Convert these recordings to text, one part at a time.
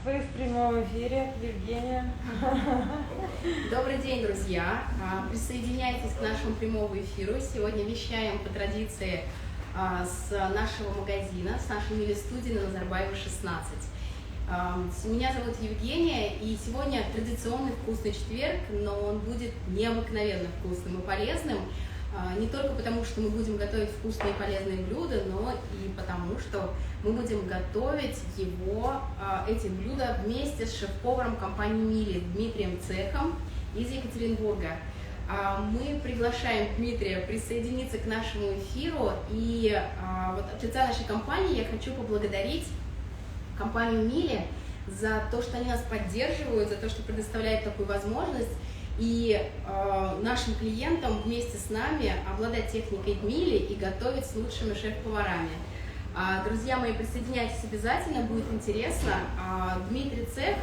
Вы в прямом эфире, Евгения. Добрый день, друзья! Присоединяйтесь к нашему прямому эфиру. Сегодня вещаем по традиции с нашего магазина, с нашей мили-студии на Назарбаева 16. Меня зовут Евгения, и сегодня традиционный вкусный четверг, но он будет необыкновенно вкусным и полезным. Не только потому, что мы будем готовить вкусные и полезные блюда, но и потому, что мы будем готовить эти блюда вместе с шеф-поваром компании Мили Дмитрием Цехом из Екатеринбурга. Мы приглашаем Дмитрия присоединиться к нашему эфиру, и от лица нашей компании я хочу поблагодарить компанию Мили за то, что они нас поддерживают, за то, что предоставляют такую возможность. И нашим клиентам вместе с нами обладать техникой Мили и готовить с лучшими шеф-поварами. Друзья мои, присоединяйтесь обязательно, будет интересно. Дмитрий Цех,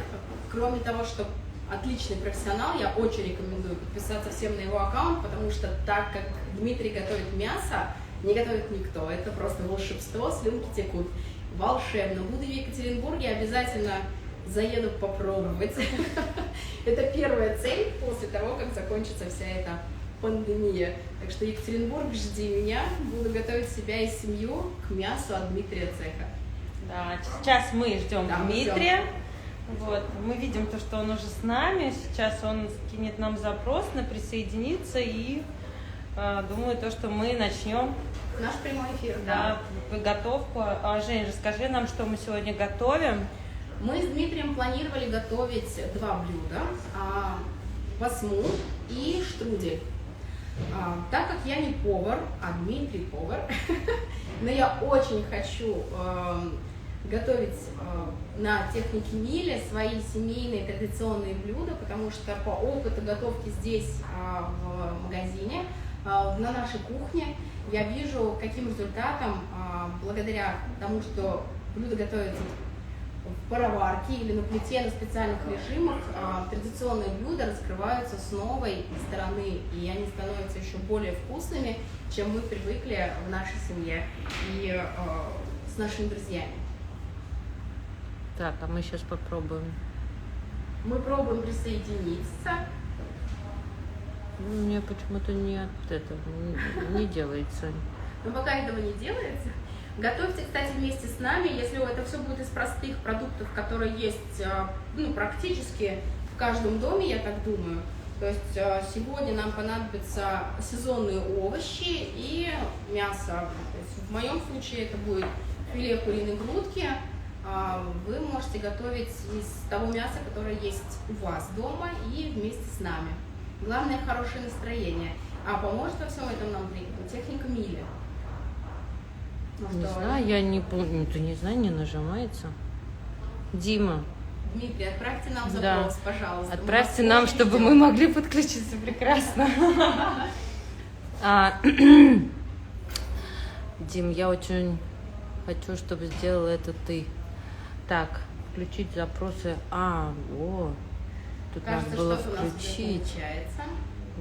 кроме того, что отличный профессионал, я очень рекомендую подписаться всем на его аккаунт, потому что так как Дмитрий готовит мясо, не готовит никто. Это просто волшебство, слюнки текут. Волшебно. Буду в Екатеринбурге, обязательно заеду попробовать. Это первая цель после того, как закончится вся эта пандемия. Так что, Екатеринбург, жди меня. Буду готовить себя и семью к мясу от Дмитрия Цеха. Да, сейчас мы ждем Дмитрия. Вот, мы видим то, что он уже с нами. Сейчас он скинет нам запрос на присоединиться, и думаю, то, что мы начнем наш прямой эфир. Да, подготовку. Жень, расскажи нам, что мы сегодня готовим. Мы с Дмитрием планировали готовить два блюда, басму и штрудель. Так как я не повар, а Дмитрий повар, но я очень хочу готовить на технике Мили свои семейные традиционные блюда, потому что по опыту готовки здесь, в магазине, на нашей кухне, я вижу, каким результатом, благодаря тому, что блюда готовятся в пароварке или на плите на специальных режимах, традиционные блюда раскрываются с новой стороны, и они становятся еще более вкусными, чем мы привыкли в нашей семье и с нашими друзьями. Так, а мы сейчас попробуем. Мы пробуем присоединиться. У меня почему-то не делается. Но пока этого не делается. Готовьте, кстати, вместе с нами, если это все будет из простых продуктов, которые есть практически в каждом доме, я так думаю. То есть сегодня нам понадобятся сезонные овощи и мясо. То есть в моем случае это будет филе куриной грудки. Вы можете готовить из того мяса, которое есть у вас дома, и вместе с нами. Главное – хорошее настроение. А поможет во всем этом нам техника Мили. Не знаю, я не помню, не знаю, не нажимается. Дима. Дмитрий, отправьте нам запрос, пожалуйста. Отправьте нам, чтобы мы могли подключиться прекрасно. Дим, я очень хочу, чтобы сделала это ты. Так, включить запросы. Тут кажется, надо было включить.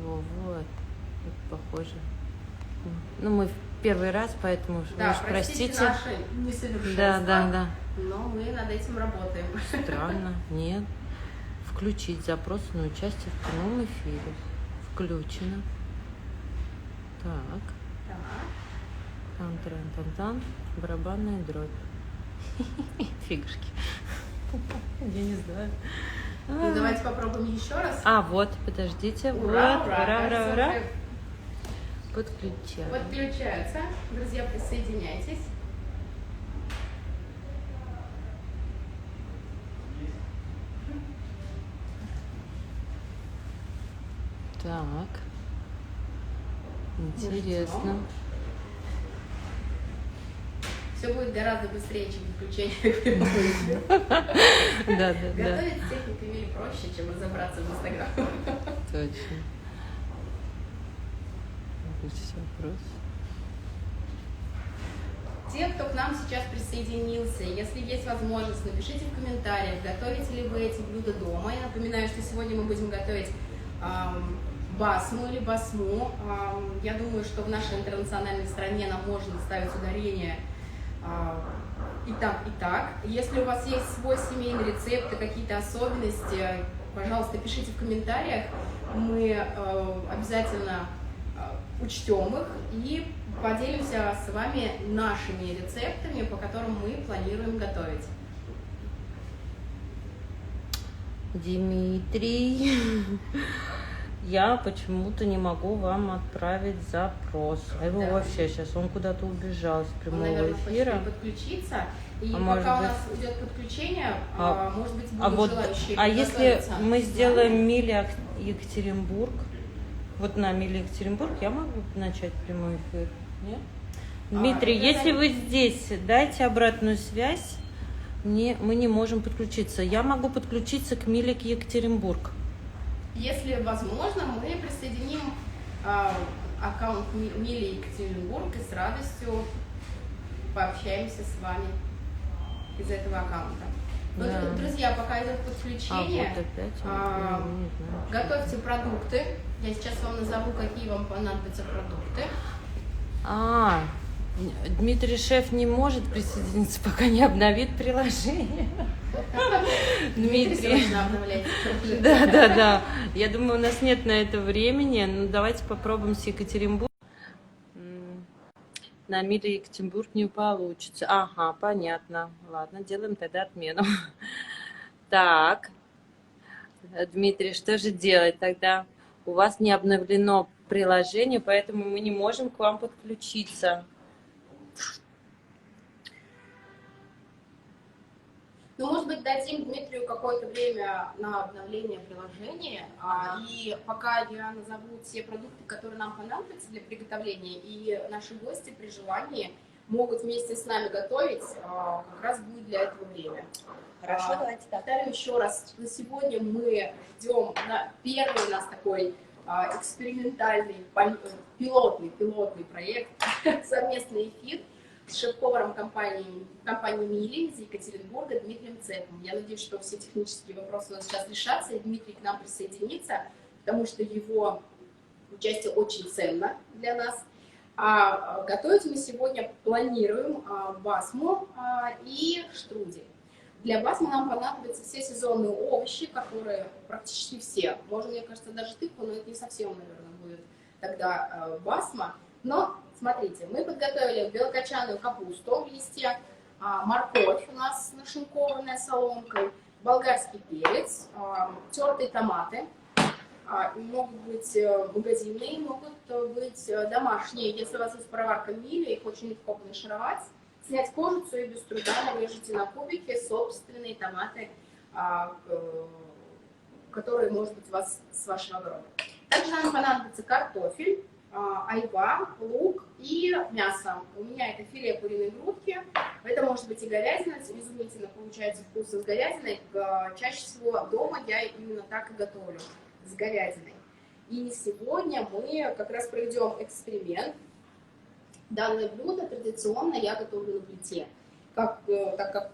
Вот, похоже. Мы первый раз, поэтому простите. Наши несовершенства. Да. Но мы над этим работаем. Странно, нет. Включить запрос на участие в прямом эфире. Включено. Так. Тан-тан-тан-тан. Барабанная дробь. Фигушки. Я не знаю. Давайте попробуем еще раз. Вот, подождите. Ура. Подключаются. Друзья, присоединяйтесь. Так. Интересно. Все будет гораздо быстрее, чем включение прямого эфира. Да. Готовить с техникой Мили проще, чем разобраться в Инстаграм. Точно. Вопрос. Те, кто к нам сейчас присоединился, если есть возможность, напишите в комментариях, готовите ли вы эти блюда дома. Я напоминаю, что сегодня мы будем готовить басму или басму. Я думаю, что в нашей интернациональной стране нам можно ставить ударение и так, и так. Если у вас есть свой семейный рецепт и какие-то особенности, пожалуйста, пишите в комментариях. Мы обязательно учтем их и поделимся с вами нашими рецептами, по которым мы планируем готовить. Дмитрий, я почему-то не могу вам отправить запрос. А его вообще сейчас, он куда-то убежал с прямого эфира. Хочет подключиться. И пока может у быть... нас идет подключение, может быть, будут вот, желающие. А если мы сделаем Мили Екатеринбург, вот на Мили Екатеринбург, я могу начать прямой эфир? Нет? Дмитрий, если вы здесь, дайте обратную связь. Мы не можем подключиться. Я могу подключиться к Миле Екатеринбург. Если возможно, мы присоединим аккаунт Мили Екатеринбург и с радостью пообщаемся с вами из этого аккаунта. Но, друзья, пока идет подключение, готовьте продукты. Я сейчас вам назову, какие вам понадобятся продукты. Дмитрий Шеф не может присоединиться, пока не обновит приложение. Дмитрий, Да. Я думаю, у нас нет на это времени. Ну, давайте попробуем с Екатеринбургом. На Миле Екатеринбург не получится. Ага, понятно. Ладно, делаем тогда отмену. Так, Дмитрий, что же делать тогда? У вас не обновлено приложение, поэтому мы не можем к вам подключиться. Ну, может быть, дадим Дмитрию какое-то время на обновление приложения, и пока я назову те продукты, которые нам понадобятся для приготовления, и наши гости при желании могут вместе с нами готовить, как раз будет для этого время. Хорошо, давайте так. Повторю еще раз, на сегодня мы ждем первый у нас такой экспериментальный, пилотный проект, совместный эфир с шеф-поваром компании Мили из Екатеринбурга Дмитрием Цепом. Я надеюсь, что все технические вопросы у нас сейчас решатся, и Дмитрий к нам присоединится, потому что его участие очень ценно для нас. Готовить мы сегодня планируем басму и штрудель. Для басмы нам понадобятся все сезонные овощи, которые практически все. Можно, мне кажется, даже тыква, но это не совсем, наверное, будет тогда басма. Но смотрите, мы подготовили белокочанную капусту, листья, морковь у нас нашинкованная соломкой, болгарский перец, тертые томаты. Могут быть магазинные, могут быть домашние. Если у вас есть пароварка Мили, их очень легко бланшировать. Снять кожицу и без труда нарежете на кубики собственные томаты, которые, может быть, у вас с вашего огорода. Также нам понадобится картофель, айва, лук и мясо. У меня это филе куриной грудки. Это может быть и говядина. Изумительно получается вкус с говядиной. Чаще всего дома я именно так и готовлю, с говядиной. И сегодня мы как раз проведем эксперимент. Данное блюдо традиционно я готовлю на плите, так как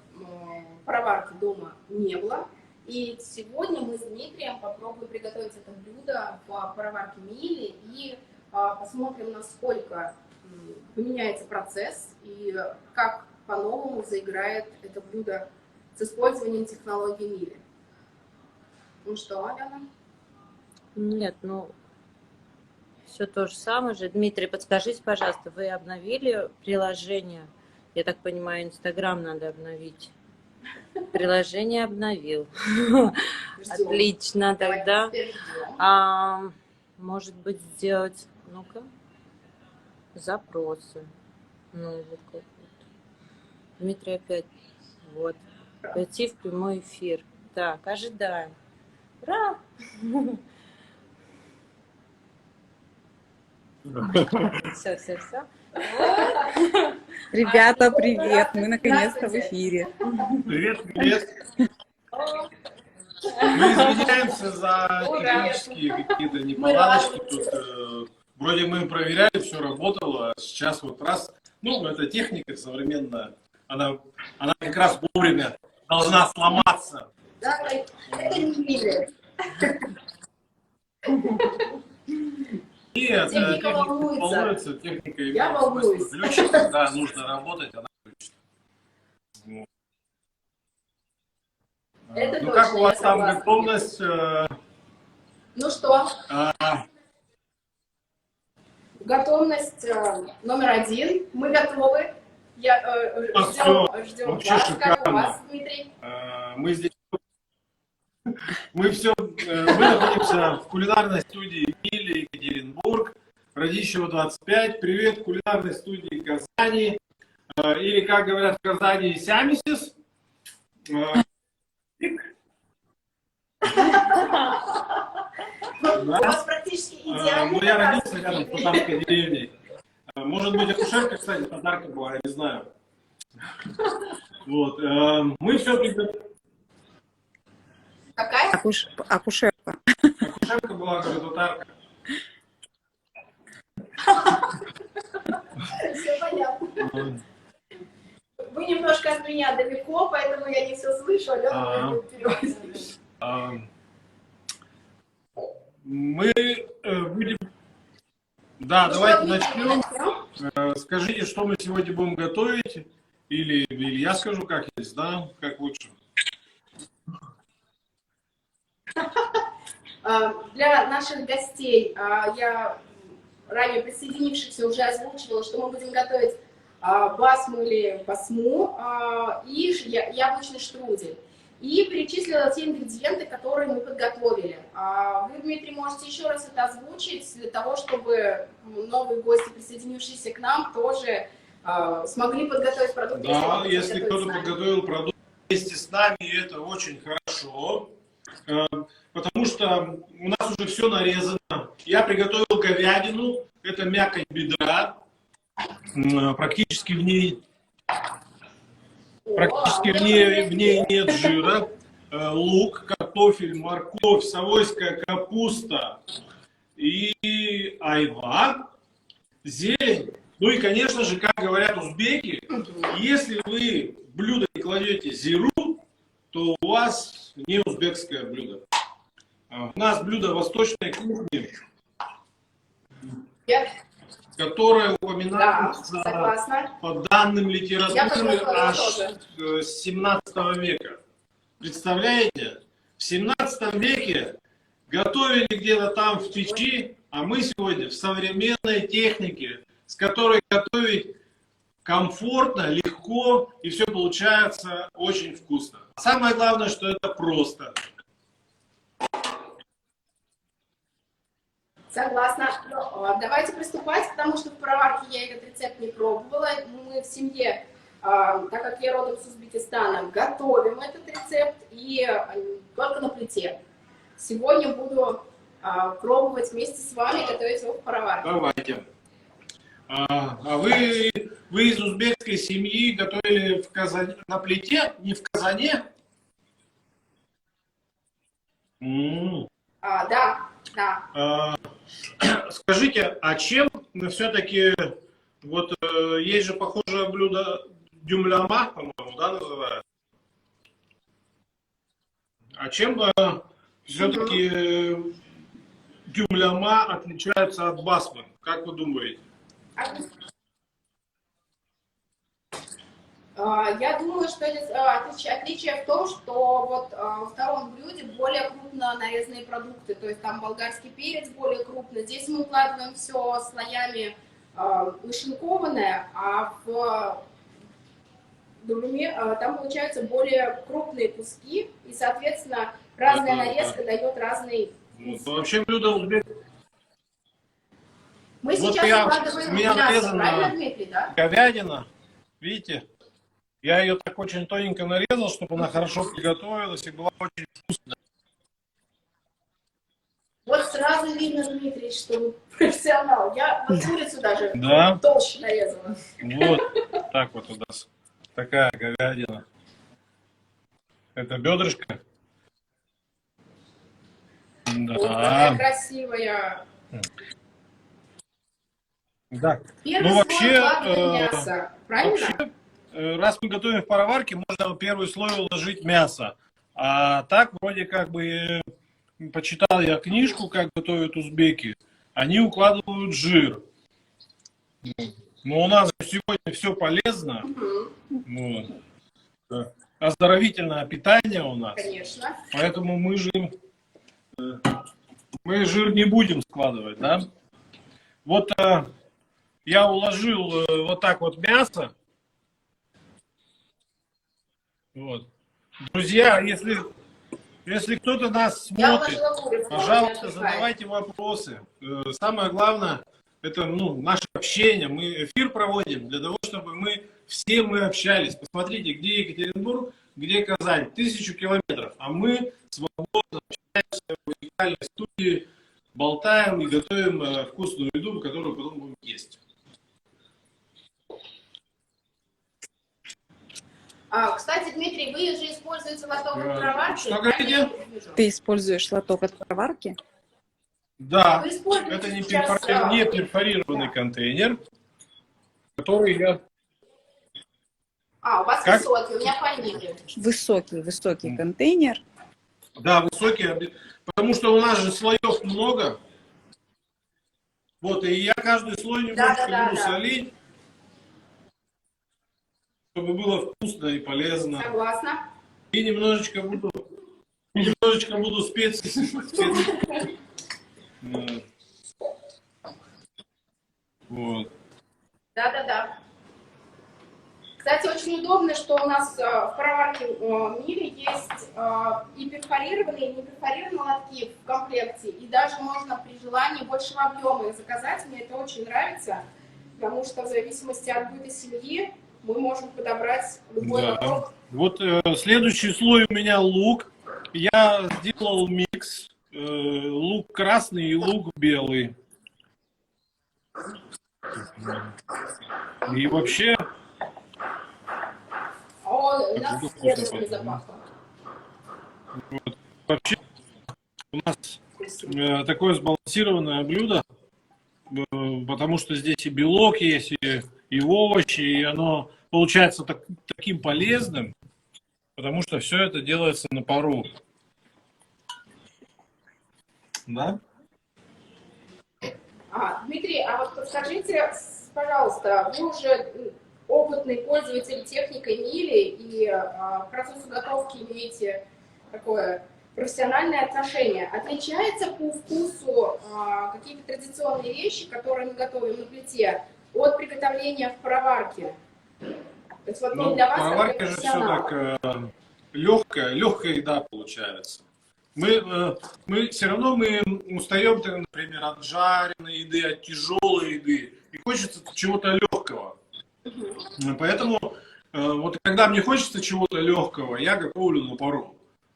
пароварки дома не было. И сегодня мы с Дмитрием попробуем приготовить это блюдо в пароварке Мили и посмотрим, насколько поменяется процесс и как по-новому заиграет это блюдо с использованием технологии Мили. Ну что, Алена? Нет, все то же самое же. Дмитрий, подскажите, пожалуйста, вы обновили приложение? Я так понимаю, Инстаграм надо обновить. Приложение обновил. Отлично, тогда. Может быть, сделать, ну-ка, запросы. Ну, вот как вот. Дмитрий опять, вот. Пойти в прямой эфир. Так, ожидаем. Ура! Все. Ребята, привет! Мы наконец-то в эфире. Привет. Мы извиняемся за технические какие-то неполадочки. Тут, вроде мы проверяли, все работало, а сейчас вот раз. Ну, эта техника современная, она как раз вовремя должна сломаться. Да, это не Мили. И техника волнуется. Техника Я волнуюсь. включится, когда нужно работать, она включится. Это Ну точно, как у вас я там согласна. готовность? Ну что, А, готовность номер один. Мы готовы. Ждем вообще вас. Как у шикарно. вас, Дмитрий? Мы здесь, мы находимся в кулинарной студии Мили, Екатеринбург, Радищева 25. Привет, кулинарной студии Казани. Или, как говорят в Казани, Сямисис. У вас практически идеально. Ну, я родился рядом с татарской деревней. Может быть, акушерка, кстати, татарка была, я не знаю. Вот. Мы все приготовили. Какая? Акушерка. Акушерка была, говорю, татарка. Все понятно. Вы немножко от меня далеко, поэтому я не все слышу. Алена будет вперед. Мы будем... Да, Ну давайте что, начнем. начнем? Скажите, что мы сегодня будем готовить. Или я скажу, как есть, да? Как лучше. Для наших гостей я ранее присоединившихся уже озвучивала, что мы будем готовить басму или басму и яблочный штрудель. И перечислила те ингредиенты, которые мы подготовили. Вы, Дмитрий, можете еще раз это озвучить, для того, чтобы новые гости, присоединившиеся к нам, тоже смогли подготовить продукты. Да, если кто-то подготовил продукт вместе с нами, это очень хорошо. Потому что у нас уже все нарезано. Я приготовил говядину, это мякоть бедра. Практически в ней в ней нет жира. Лук, картофель, морковь, совойская капуста и айва, зелень. Ну и, конечно же, как говорят узбеки, если вы в блюдо не кладете зиру, то у вас не узбекское блюдо. У нас блюдо восточной кухни, которое упоминается по данным литературы аж с 17 века. Представляете? В 17 веке готовили где-то там в печи, а мы сегодня в современной технике, с которой готовить комфортно, легко, и все получается очень вкусно. Самое главное, что это просто. Согласна. Давайте приступать, потому что в пароварке я этот рецепт не пробовала. Мы в семье, так как я родом с Узбекистана, готовим этот рецепт и только на плите. Сегодня буду пробовать вместе с вами готовить его в пароварке. Давайте. Вы из узбекской семьи готовили в Казани, на плите, не в казане? Да. Скажите, а чем все-таки, вот есть же похожее блюдо дюмляма, по-моему, да, называют? А чем все-таки дюмляма отличаются от басмы? Как вы думаете? Я думаю, что отличие в том, что вот во втором блюде более крупно нарезанные продукты, то есть там болгарский перец более крупный. Здесь мы укладываем все слоями нашинкованное, а в дюмляме там получаются более крупные куски, и, соответственно, разная нарезка дает разный вкус. Ну, вообще блюдо узбекское. Мы Вот сейчас укладываем мясо, нарезана правильно, Дмитрий, да? говядина, видите? Я ее так очень тоненько нарезал, чтобы она хорошо приготовилась и была очень вкусная. Вот сразу видно, Дмитрий, что вы профессионал. Я вот курицу даже толще нарезала. Вот, так вот у нас такая говядина. Это бедрышко. Да. Вот такая красивая. Да. Первый Ну, слой укладываем мясо, правильно? Вообще, раз мы готовим в пароварке, можно первый слой уложить мясо. А так, вроде как бы, почитал я книжку, как готовят узбеки, они укладывают жир. Но у нас сегодня все полезно. Вот. оздоровительное питание у нас. Конечно. Поэтому мы жир не будем складывать, да? Вот я уложил вот так вот мясо. Вот. Друзья, если кто-то нас Я смотрит, уложила курицу, пожалуйста, не задавайте вопросы. Самое главное, это наше общение. Мы эфир проводим для того, чтобы мы общались. Посмотрите, где Екатеринбург, где Казань. 1000 километров. А мы свободно общаемся в уникальной студии, болтаем и готовим вкусную еду, которую потом будем есть. Кстати, Дмитрий, вы же используете лоток от проварки. Что говорите? Ты используешь лоток от проварки? Да, Вы используете это не сейчас, перфорированный контейнер, который я... у вас Как? высокий, у меня пониже. Высокий контейнер. Да, высокий, потому что у нас же слоев много. Вот, и я каждый слой немножко буду солить, чтобы было вкусно и полезно. Согласна. И немножечко буду специи. Вот. Да. Кстати, очень удобно, что у нас в проварке мире есть и перфорированные, и не перфорированные лотки в комплекте. И даже можно при желании большего объема их заказать. Мне это очень нравится, потому что в зависимости от быта семьи мы можем подобрать любой лоток. Вот следующий слой у меня лук. Я сделал микс. Лук красный и лук белый. И вообще... У нас следующий запахло. Вот. Вообще у нас такое сбалансированное блюдо, потому что здесь и белок есть, и овощи, и оно получается таким полезным, потому что все это делается на пару. Да? Дмитрий, а вот скажите, пожалуйста, вы уже опытный пользователь техникой мили и к процессу готовки имеете такое профессиональное отношение. Отличается по вкусу какие-то традиционные вещи, которые мы готовим на плите, от приготовления в пароварке? То есть, вот, для вас, в пароварке же все так легкая еда получается. Мы все равно устаем, например, от жареной еды, от тяжелой еды, и хочется чего-то легкого. Поэтому вот когда мне хочется чего-то легкого, я готовлю на пару.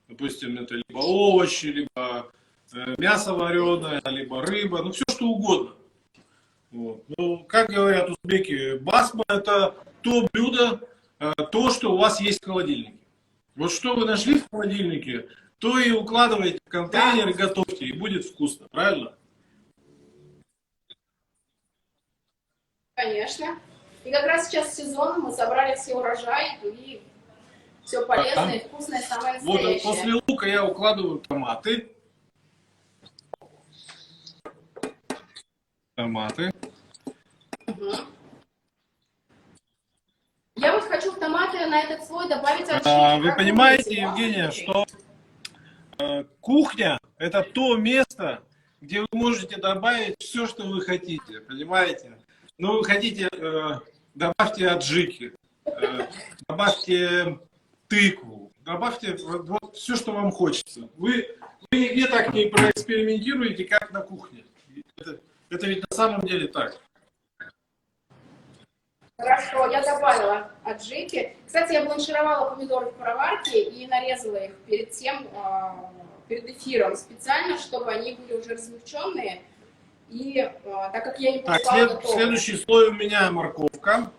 Допустим, это либо овощи, либо мясо вареное, либо рыба, все что угодно. Вот. Как говорят узбеки, басма — это то блюдо, то, что у вас есть в холодильнике. Вот что вы нашли в холодильнике, то и укладываете в контейнер и готовьте, и будет вкусно, правильно? Конечно. И как раз сейчас сезон, мы собрали все урожаи, и все полезное, и вкусное, самое настоящее. Вот после лука я укладываю томаты. Я вот хочу в томаты на этот слой добавить отжимки. Вы понимаете, Евгения, что кухня — это то место, где вы можете добавить все, что вы хотите, понимаете? Ну, вы хотите, добавьте аджики, добавьте тыкву, добавьте вот все, что вам хочется. Вы нигде так не проэкспериментируете, как на кухне. Это ведь на самом деле так. Хорошо, я добавила аджики. Кстати, я бланшировала помидоры в пароварке и нарезала их перед эфиром специально, чтобы они были уже размягченные. И так как я не покупала готовые. Следующий слой у меня морковка.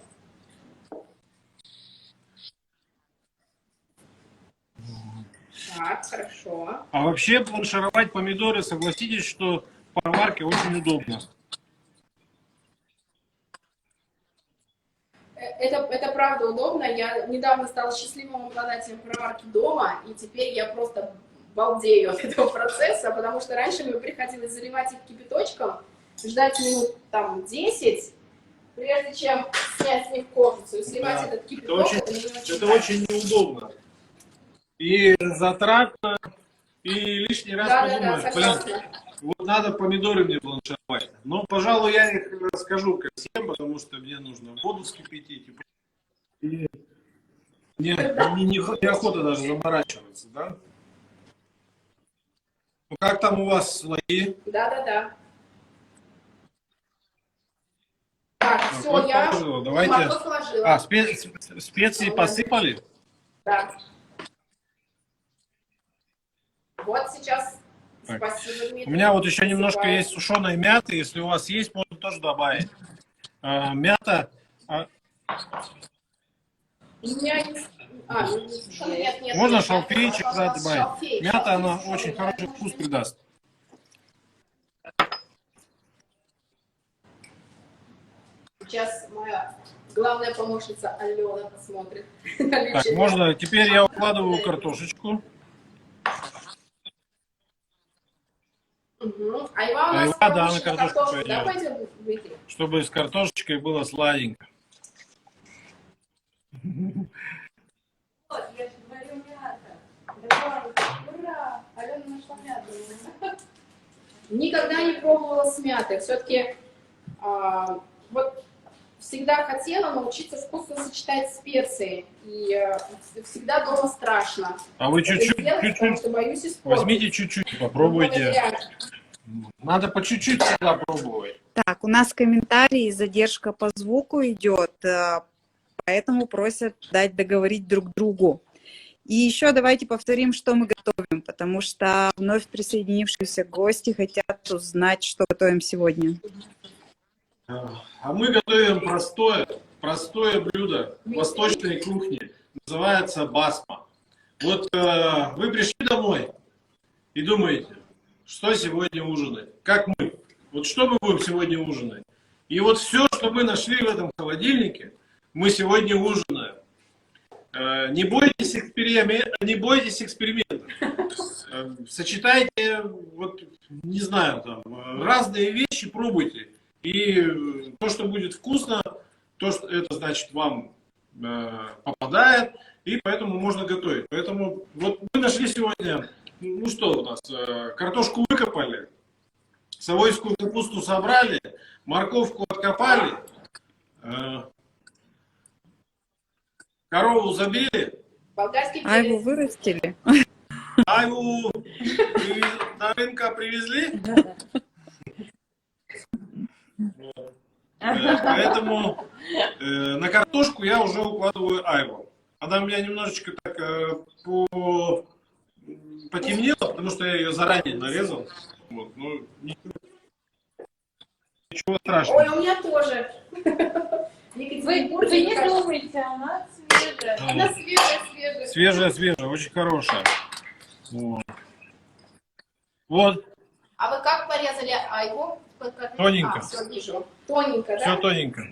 Так, хорошо. А вообще бланшировать помидоры, согласитесь, что в пароварке очень удобно. Это правда удобно. Я недавно стала счастливым обладателем пароварки дома, и теперь я просто балдею от этого процесса, потому что раньше мне приходилось заливать их кипяточком, ждать минут 10, прежде чем снять с них кожицу и сливать Да. этот кипяток, это не очень Это очень неудобно. И затратно, и лишний раз Да, подумаешь, согласна. вот надо помидоры мне бланшировать. Но, пожалуй, я их расскажу как всем, потому что мне нужно воду вскипятить. И мне неохота даже заморачиваться, да? Ну, как там у вас слои? Да. Так, все, Вот я положила. Давайте. морковь положила. А, специи посыпали? Да. Вот сейчас. Так. Спасибо, Дмитрий. У меня вот еще немножко Посыпаю. есть сушеной мяты. Если у вас есть, можно тоже добавить. Мята. У меня есть... нет. Можно нет, шалфейчик пожалуйста, добавить. шалфей, Мята, она шалфей, очень хороший вкус придаст. Сейчас моя главная помощница Алена посмотрит. Так, можно. Теперь я укладываю картошечку. Угу. Айва у нас Айва, да, помощница на картошку картошку, да, пойдет. пойдет, Дмитрий? Чтобы с картошечкой было сладенько. Вот, я же говорю мята. Давай, ура! Алена нашла мяту. Никогда не пробовала с мятой. Все-таки вот всегда хотела научиться вкусно сочетать специи. И всегда дома страшно. А вы Это чуть-чуть, сделать, потому чуть-чуть, что боюсь испортить. возьмите чуть-чуть, попробуйте. Благодаря. Надо по чуть-чуть всегда пробовать. Так, у нас комментарии, задержка по звуку идет, поэтому просят дать договорить друг другу. И еще давайте повторим, что мы готовим, потому что вновь присоединившиеся гости хотят узнать, что готовим сегодня. А мы готовим простое блюдо восточной кухни. Называется басма. Вот вы пришли домой и думаете, что сегодня ужинать? Как мы? Вот что мы будем сегодня ужинать? И вот все, что мы нашли в этом холодильнике, мы сегодня ужинаем. Не бойтесь экспериментов. Сочетайте, вот, не знаю, там, разные вещи пробуйте. И то, что будет вкусно, то, что это значит вам попадает, и поэтому можно готовить. Поэтому вот мы нашли сегодня, ну что у нас, картошку выкопали, совойскую капусту собрали, морковку откопали, корову забили, Болгарский Айву перец. вырастили? айву на рынка привезли. Поэтому на картошку я уже укладываю айву. Она у меня немножечко так потемнела, потому что я ее заранее нарезал. Вот, ну, ничего страшного. Ой, у меня тоже. Вы не думайте, она свежая. Она свежая. Свежая, очень хорошая. Вот. А вы как порезали айву? Тоненько. Все вижу. Тоненько, Все да? тоненько.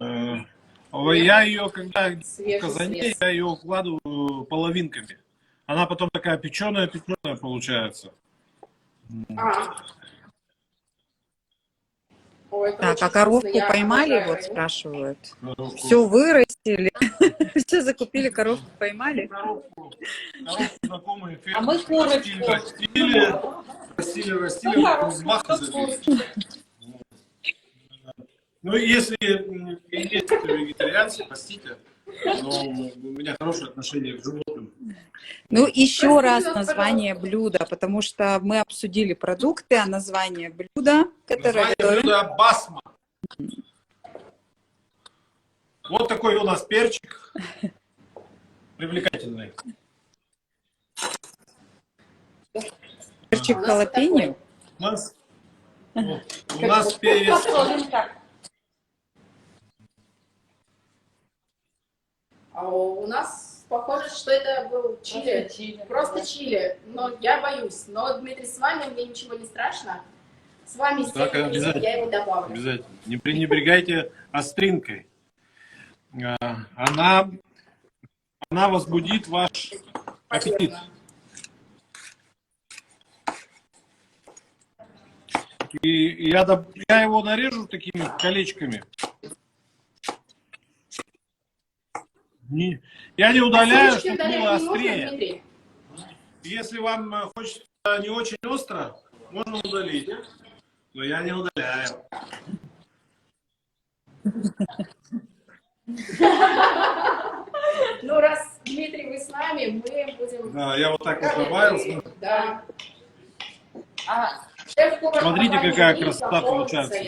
Я ее, когда в Свежий казане, срез. я ее укладываю половинками. Она потом такая печеная получается. Ой, это Так, очень а коровку вкусно. Я поймали, обожаю вот айву. спрашивают. Коровку. Все вырастили, все закупили, коровку поймали. Коровку знакомые А мы курочку. растили, взмах забили. Ну, если есть вегетарианцы, простите, но у меня хорошее отношение к животным. Ну, еще Простите раз нас, название блюда, потому что мы обсудили продукты, а название блюда, которое Название готовим. блюда басма. Вот такой у нас перчик привлекательный. Перчик у нас халапеньо. У нас перец. Посмотрим так. А у нас похоже, что это был чили. Просто чили. Но я боюсь. Но, Дмитрий, с вами мне ничего не страшно. С вами Так, сильно обязательно. я его добавлю. Обязательно. Не пренебрегайте остринкой. Она возбудит ваш аппетит. И я его нарежу такими колечками. Я не удаляю, чтобы было острее. Если вам хочется не очень остро, можно удалить. Но я не удаляю. Ну, раз, Дмитрий, вы с нами, мы будем... Да, я вот так вот добавил. Да. Смотрите, какая красота получается.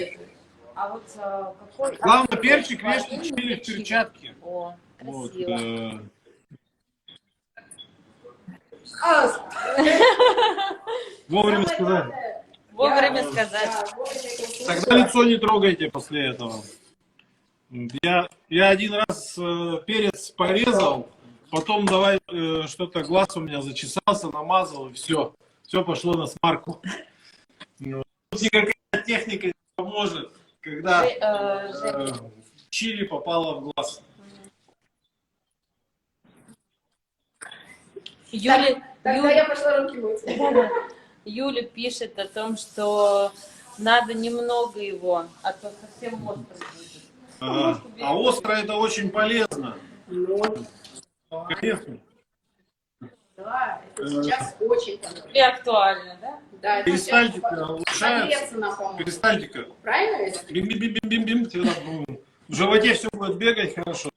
А вот какой... Главное, перчик режьте чили в перчатке. О, Вот, красиво. вовремя сказать. Вовремя сказать. Тогда лицо не трогайте после этого. Я один раз перец порезал, потом давай что-то, глаз у меня зачесался, намазал, и все. Все пошло на смарку. Тут никакая техника не поможет, когда чили попало в глаз. Тогда я пошла руки мыть. Юля пишет о том, что надо немного его, а то совсем остро будет. А остро это очень полезно. Конечно. Да, это сейчас очень полезно. И актуально, да? Да, это Перистальтика сейчас улучшается. согреться нам поможет. Перистальтика. Правильно ведь? Бим-бим-бим-бим-бим. Всегда, в животе все будет бегать хорошо.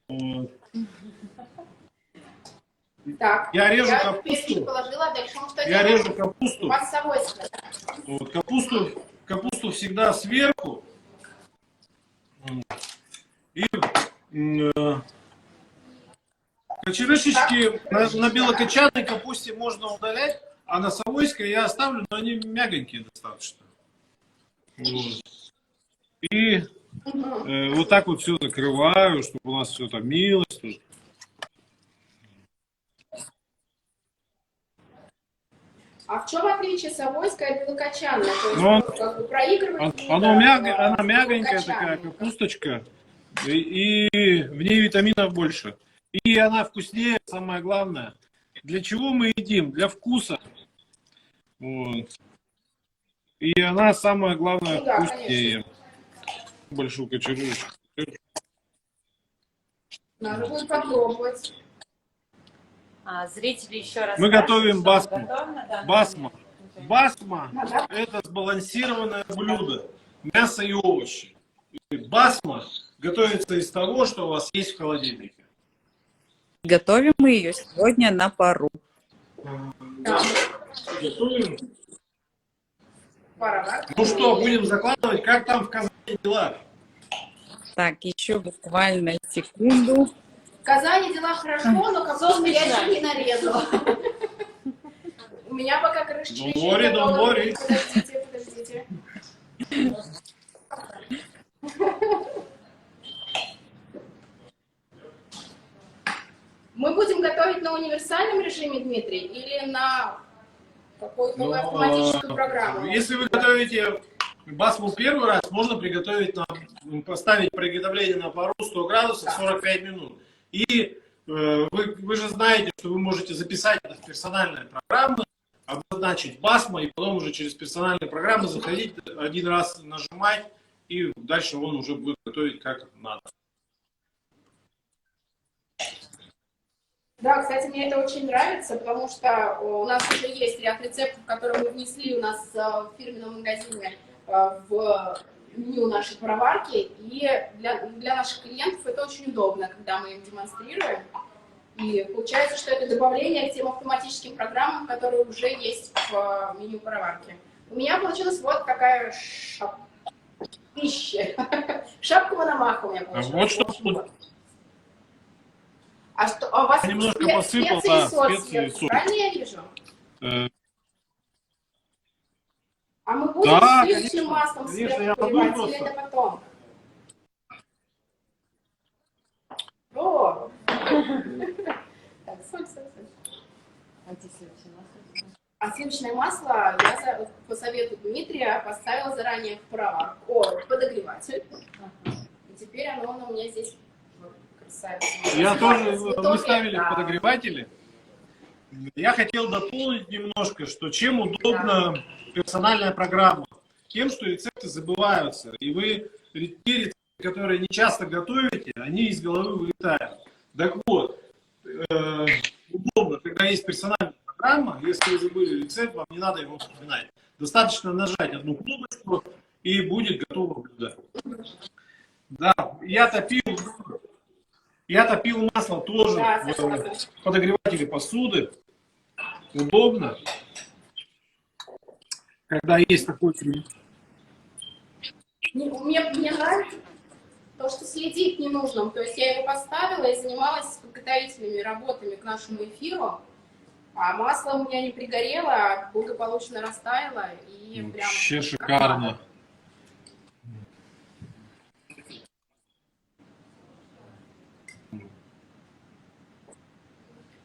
Вот. Так, Я режу перчик капусту. положила, а дальше мы что Я делаем? режу капусту. У вас с собой сказать. Вот, капусту всегда сверху. И кочерышечки на белокочанной капусте можно удалять, а на совойской я оставлю, но они мягонькие достаточно. Вот. И вот так вот все закрываю, чтобы у нас все там милось тут. А в чем отличие совойская от белокочанной? То есть, Ну, как бы проигрывать она мягонькая такая капусточка, и в ней витаминов больше. И она вкуснее, самое главное. Для чего мы едим? Для вкуса. Вот. И она, самое главное, Ну да, вкуснее. Большую кочерышку. Надо будет попробовать. Зрители еще раз. Мы готовим басму. Готовно, да? Басма. Басма – это сбалансированное блюдо. Мясо и овощи. И басма готовится из того, что у вас есть в холодильнике. Готовим мы ее сегодня на пару. Да. Готовим. Пора. Ну что, будем закладывать, как там в Казани дела? Так, еще буквально секунду. В Казани дела хорошо, но капусту я еще не нарезала. У меня пока крышечка еще не Don't worry. Подождите. Мы будем готовить на универсальном режиме, Дмитрий, или на какую-то автоматическую программу? Если вы готовите басму первый раз, можно приготовить, поставить приготовление на пару 100 градусов 45 минут. И вы же знаете, что вы можете записать это в персональные программы, обозначить басма, и потом уже через персональные программы заходить, один раз нажимать, и дальше он уже будет готовить как надо. Да, кстати, мне это очень нравится, потому что у нас уже есть ряд рецептов, которые мы внесли у нас в фирменном магазине в меню нашей пароварки, и для наших клиентов это очень удобно, когда мы им демонстрируем. И получается, что это добавление к тем автоматическим программам, которые уже есть в меню пароварки. У меня получилась вот такая шапка Мономаха у меня получилась. Вот что. А что, у вас Немножко посыпал, специи да, и соль специи и сверху, соль. правильно я вижу? А мы будем Да, сливочным конечно, маслом конечно, сверху я поливать, подумал или просто. это потом? О! Так, соль. А сливочное масло я по совету Дмитрия поставила заранее в пароварку, в подогреватель. И теперь оно у меня здесь красавица. Я тоже, Цветок мы ставили это- в подогреватели. Я хотел дополнить немножко, что чем удобна персональная программа. Тем, что рецепты забываются. И вы те рецепты, которые не часто готовите, они из головы вылетают. Так вот, удобно, когда есть персональная программа, если вы забыли рецепт, вам не надо его вспоминать. Достаточно нажать одну кнопочку, и будет готово блюдо. Да, я топил масло тоже в подогревателе посуды. Удобно, когда есть такой прием. Мне нравится то, что следить не нужно. То есть я его поставила и занималась подготовительными работами к нашему эфиру. А масло у меня не пригорело, а благополучно растаяло. И прям вообще шикарно.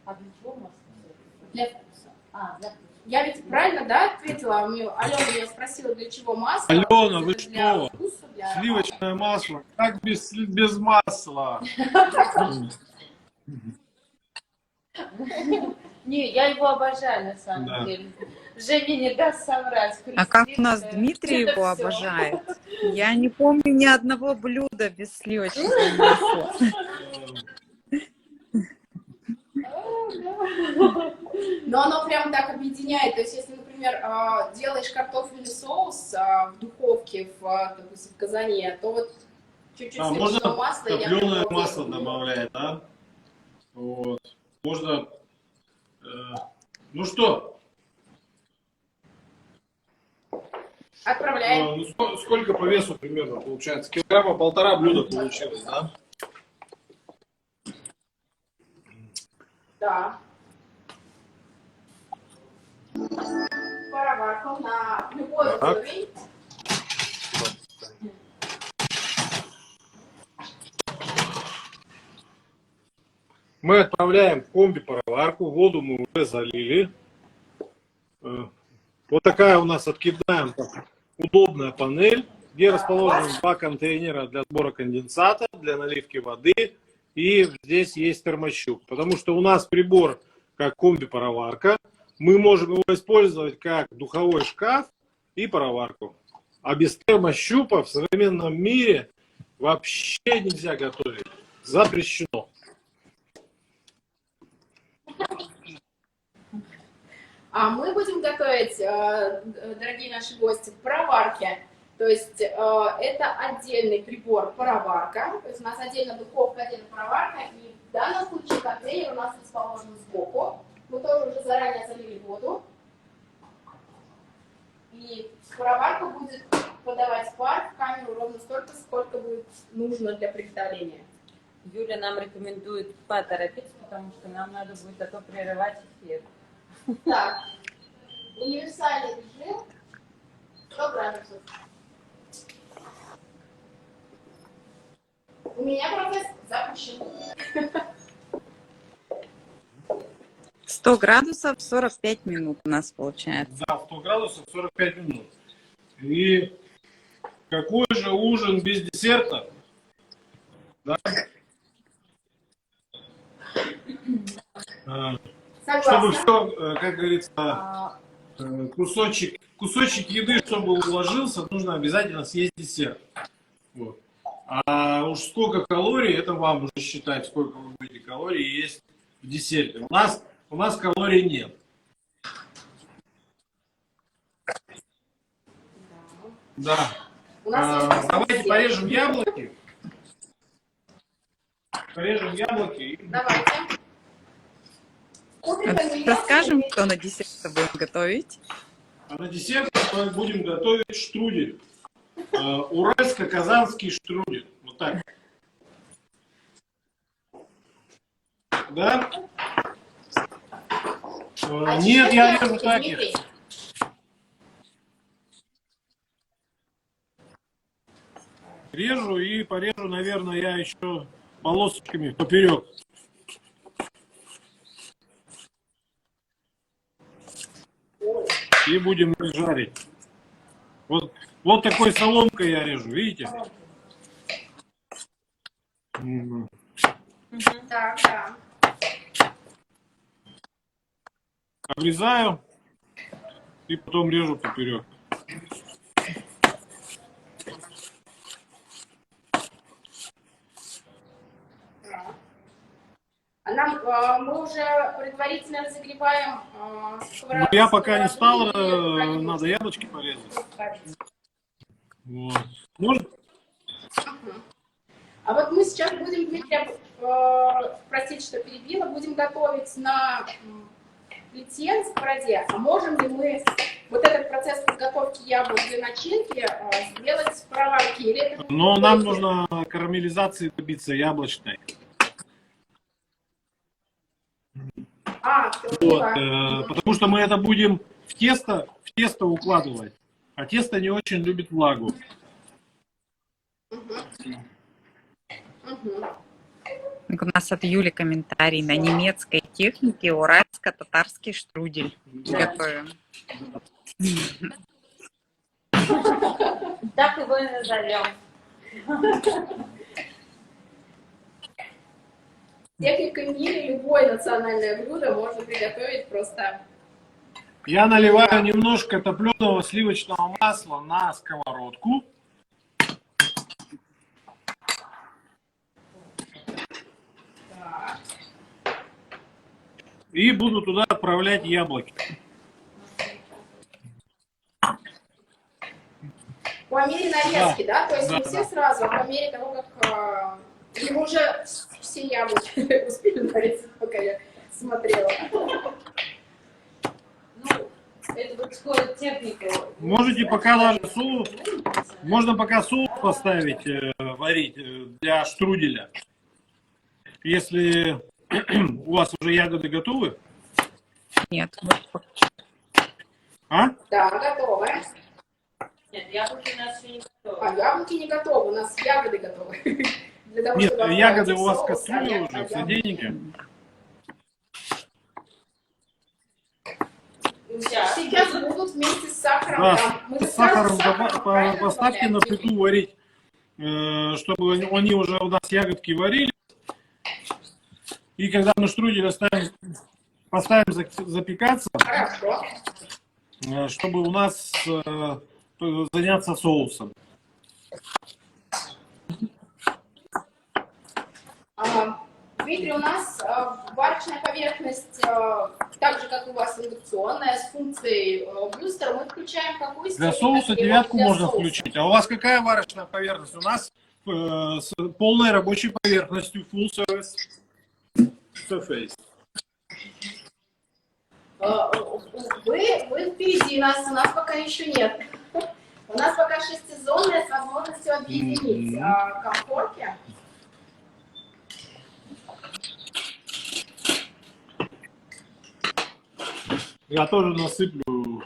А для чего масло? Для вкуса. Для вкуса. Я ведь правильно, да, ответила? Алена меня спросила, для чего масло. Алена, вы что? Вкуса, сливочное масло. Как без масла? Не, я его обожаю на самом деле. Женя не даст соврать. А как у нас Дмитрий его обожает? Я не помню ни одного блюда без сливочного масла. Но оно прям так объединяет. То есть, если, например, делаешь картофельный соус в духовке, допустим, в казане, то вот чуть-чуть сливочного масла. Топленое масло добавляет, да? Вот. Можно... ну что? Отправляем. Ну, сколько по весу примерно получается? Килограмма 1,5 блюда получилось, да? Да. Пароварку на любой уровень. Мы отправляем в комби-пароварку, воду мы уже залили. Вот такая у нас откидная удобная панель, где расположены 2 контейнера для сбора конденсата, для наливки воды. И здесь есть термощуп, потому что у нас прибор как комби-пароварка. Мы можем его использовать как духовой шкаф и пароварку. А без термощупа в современном мире вообще нельзя готовить. Запрещено. А мы будем готовить, дорогие наши гости, в пароварке. То есть это отдельный прибор пароварка. То есть у нас отдельно духовка, отдельно пароварка. И в данном случае контейнер у нас расположен сбоку. Мы тоже уже заранее залили воду. И пароварка будет подавать пар в камеру ровно столько, сколько будет нужно для приготовления. Юля нам рекомендует поторопиться, потому что нам надо будет а то прерывать эфир. Так, универсальный режим 100 градусов. У меня процесс запущен. 100 градусов 45 минут у нас получается. Да, 100 градусов 45 минут. И какой же ужин без десерта? Да? Чтобы все, как говорится, кусочек еды, чтобы уложился, нужно обязательно съесть десерт. Вот. А уж сколько калорий, это вам уже считать, сколько вы будете калорий есть в десерте. У нас калорий нет. Да. Давайте порежем яблоки. Порежем яблоки. Давайте. Расскажем, что на десерт будем готовить. А на десерт мы будем готовить штрудель. Уральско-казанский штрудель. Вот так. Да? Нет, я режу так их. Режу и порежу, наверное, я еще полосочками поперек. И будем жарить. Вот такой соломкой я режу, видите? Так, да. обрезаю и потом режу поперек. Мы уже предварительно разогреваем Но я пока не стал, надо яблочки порезать. Вот. Может? А вот мы сейчас будем, Дмитрий, простите, что перебила, будем готовить на плите, на сковороде. А можем ли мы вот этот процесс подготовки яблок для начинки сделать в пароварке? Или это... Но нам нужно карамелизации добиться яблочной. Вот, потому что мы это будем в тесто укладывать. А тесто не очень любит влагу. У нас от Юли комментарий. На немецкой технике уральско-татарский штрудель готовим. Так его и назовем. Техникой мире любое национальное блюдо можно приготовить просто. Я наливаю немножко топленого сливочного масла на сковородку. Так. И буду туда отправлять яблоки. По мере нарезки, да? То есть Да, не все да. сразу, а по мере того, как... Или мы уже все яблоки успели нарезать, пока я смотрела. Ну, это вот скоро техника. Можете пока даже соус, можно пока соус поставить, варить для штруделя. Если у вас уже ягоды готовы. Нет. А? Да, готовы. Нет, яблоки у нас еще не готовы. А яблоки не готовы, у нас ягоды готовы. Для того, Нет, чтобы ягоды отправить у вас соус, кастрюли а уже, яблоки- содейники. Сейчас будут вместе с сахаром. Да, там. Мы же с сахаром сразу правильно поставьте на добавляем? плиту варить, чтобы они уже у нас ягодки варили. И когда мы штрудель поставим запекаться, Хорошо. чтобы у нас заняться соусом. Дмитрий, у нас варочная поверхность, так же, как у вас индукционная, с функцией бустера. Мы включаем какую Для степень соуса нагрева? девятку Для можно соуса. включить. А у вас какая варочная поверхность? У нас с полной рабочей поверхностью full service surface. Вы впереди нас, у нас пока еще нет. У нас пока шестизонная с возможностью объединить комфорки. Я тоже насыплю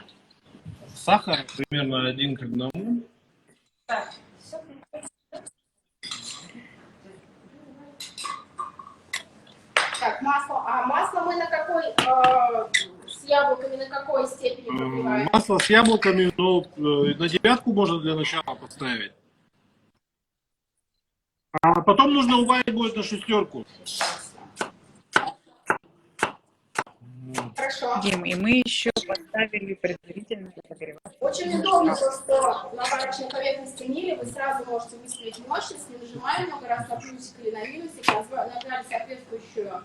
сахар примерно 1 к 1. Так, Так, масло. А масло мы на какой, с яблоками на какой степени прогреваем? Масло с яблоками, но на девятку можно для начала поставить. А потом нужно уварить будет на 6. Хорошо. Дим, и мы еще поставили предварительно подогревать. Очень удобно, то, что на варочной поверхности мили вы сразу можете выставить мощность, не нажимая много раз на плюсик или на минусик, нажали соответствующую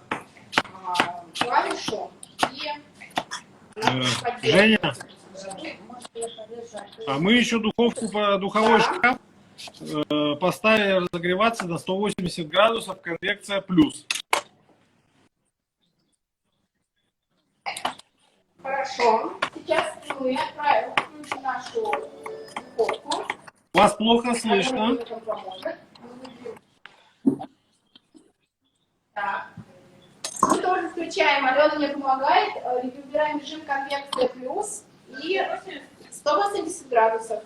клавишу и Женя, а мы еще духовку по духовой шкаф поставили разогреваться на 180 градусов, конвекция плюс. Хорошо. Сейчас мы включим нашу духовку. Вас плохо слышно. Так. Мы тоже включаем, Алена мне помогает, выбираем режим конвекция плюс и 180 градусов.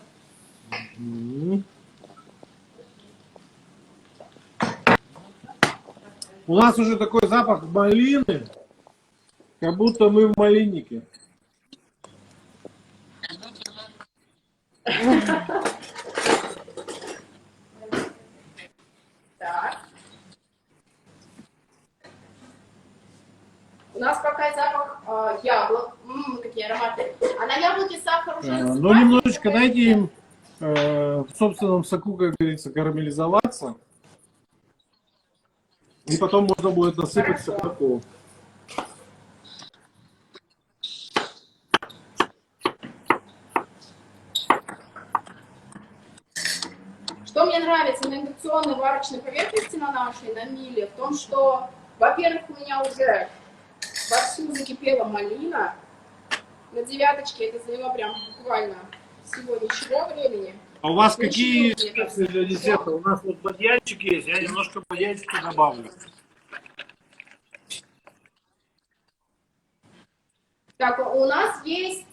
У нас уже такой запах малины, как будто мы в малиннике. Так. У нас пока запах яблок, какие ароматы. А на яблоке сахар уже Ну, немножечко дайте им в собственном соку, как говорится, карамелизоваться. И потом можно будет насыпать соку. Что мне нравится на индукционной варочной поверхности на нашей, на миле, в том, что, во-первых, у меня уже вовсю закипела малина. На девяточке это заняло прям буквально всего ничего времени. А у вас Ничего, какие мне кажется. специи для десерта? У нас вот бадьянчик есть, я немножко бадьянчика добавлю. Так, у нас есть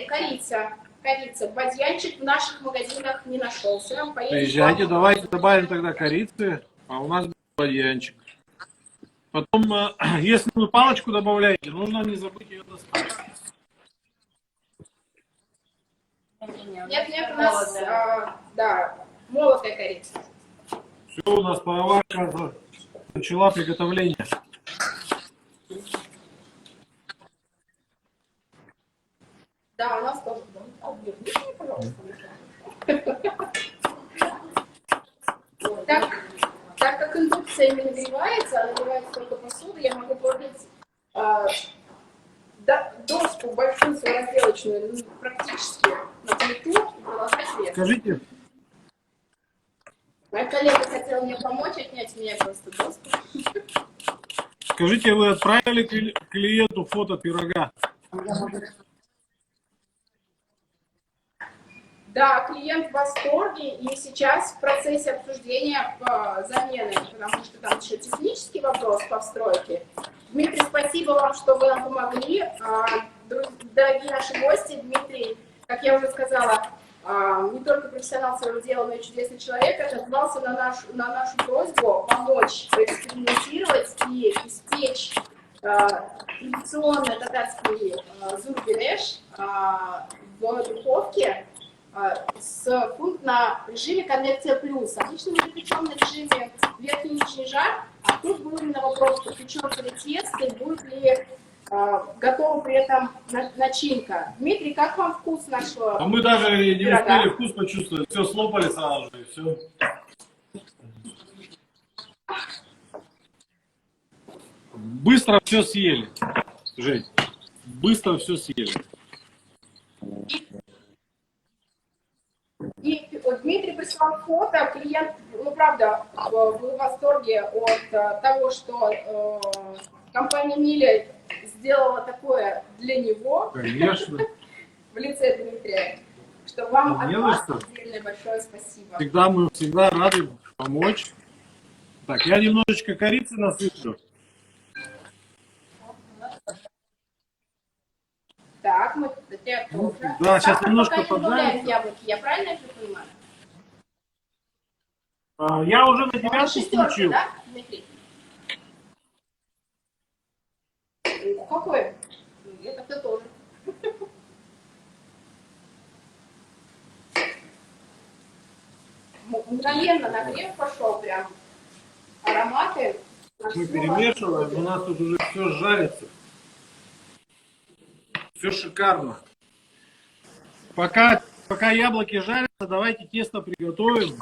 корица. Корица. Бадьянчик в наших магазинах не нашелся. Приезжайте, давайте добавим тогда корицы, а у нас бадьянчик. Потом, если вы палочку добавляете, нужно не забыть ее достать. Нет, у нас, да, молотая корица. Все, у нас поварка начала приготовление. Да, у нас тоже. Пожалуйста. Так как индукция не нагревается, а нагревается только посуда, я могу положить доску большую свою разделочную практически на плиту и продолжать резать. Скажите, Моя коллега хотела мне помочь отнять у меня просто доску. скажите, вы отправили клиенту фото пирога? Да, клиент в восторге, и сейчас в процессе обсуждения замены, потому что там еще технический вопрос по встройке. Дмитрий, спасибо вам, что вы нам помогли. Дорогие наши гости, Дмитрий, как я уже сказала, не только профессионал своего дела, но и чудесный человек, отозвался на нашу просьбу помочь экспериментировать и испечь традиционный татарский зурбинеш в духовке на режиме конвекция плюс. Обычно мы печем на режиме верхний и нижний жар, а тут был именно вопрос, печется ли тесто и будет ли готова при этом начинка. Дмитрий, как вам вкус нашего А мы даже не пирога? успели вкус почувствовать, все слопали сразу же, и все. Быстро все съели, Жень, быстро все съели. И Дмитрий прислал фото, клиент, ну правда, был в восторге от того, что компания Миля сделала такое для него. Конечно. В лице Дмитрия. Что вам от Не за вас что. отдельное большое спасибо. Мы всегда рады помочь. Так, я немножечко корицы насыплю. Так, мы это Ну, тоже. да, сейчас Сахар немножко пока не добавляем поджарим. яблоки, я правильно это понимаю? Я уже на Он девятку шестерки, включил. да, Дмитрий? Какой? Это тоже. Мгновенно нагрев пошел прям. Ароматы. Мы перемешиваем, у нас тут уже все жарится. Все шикарно. Пока яблоки жарятся, давайте тесто приготовим.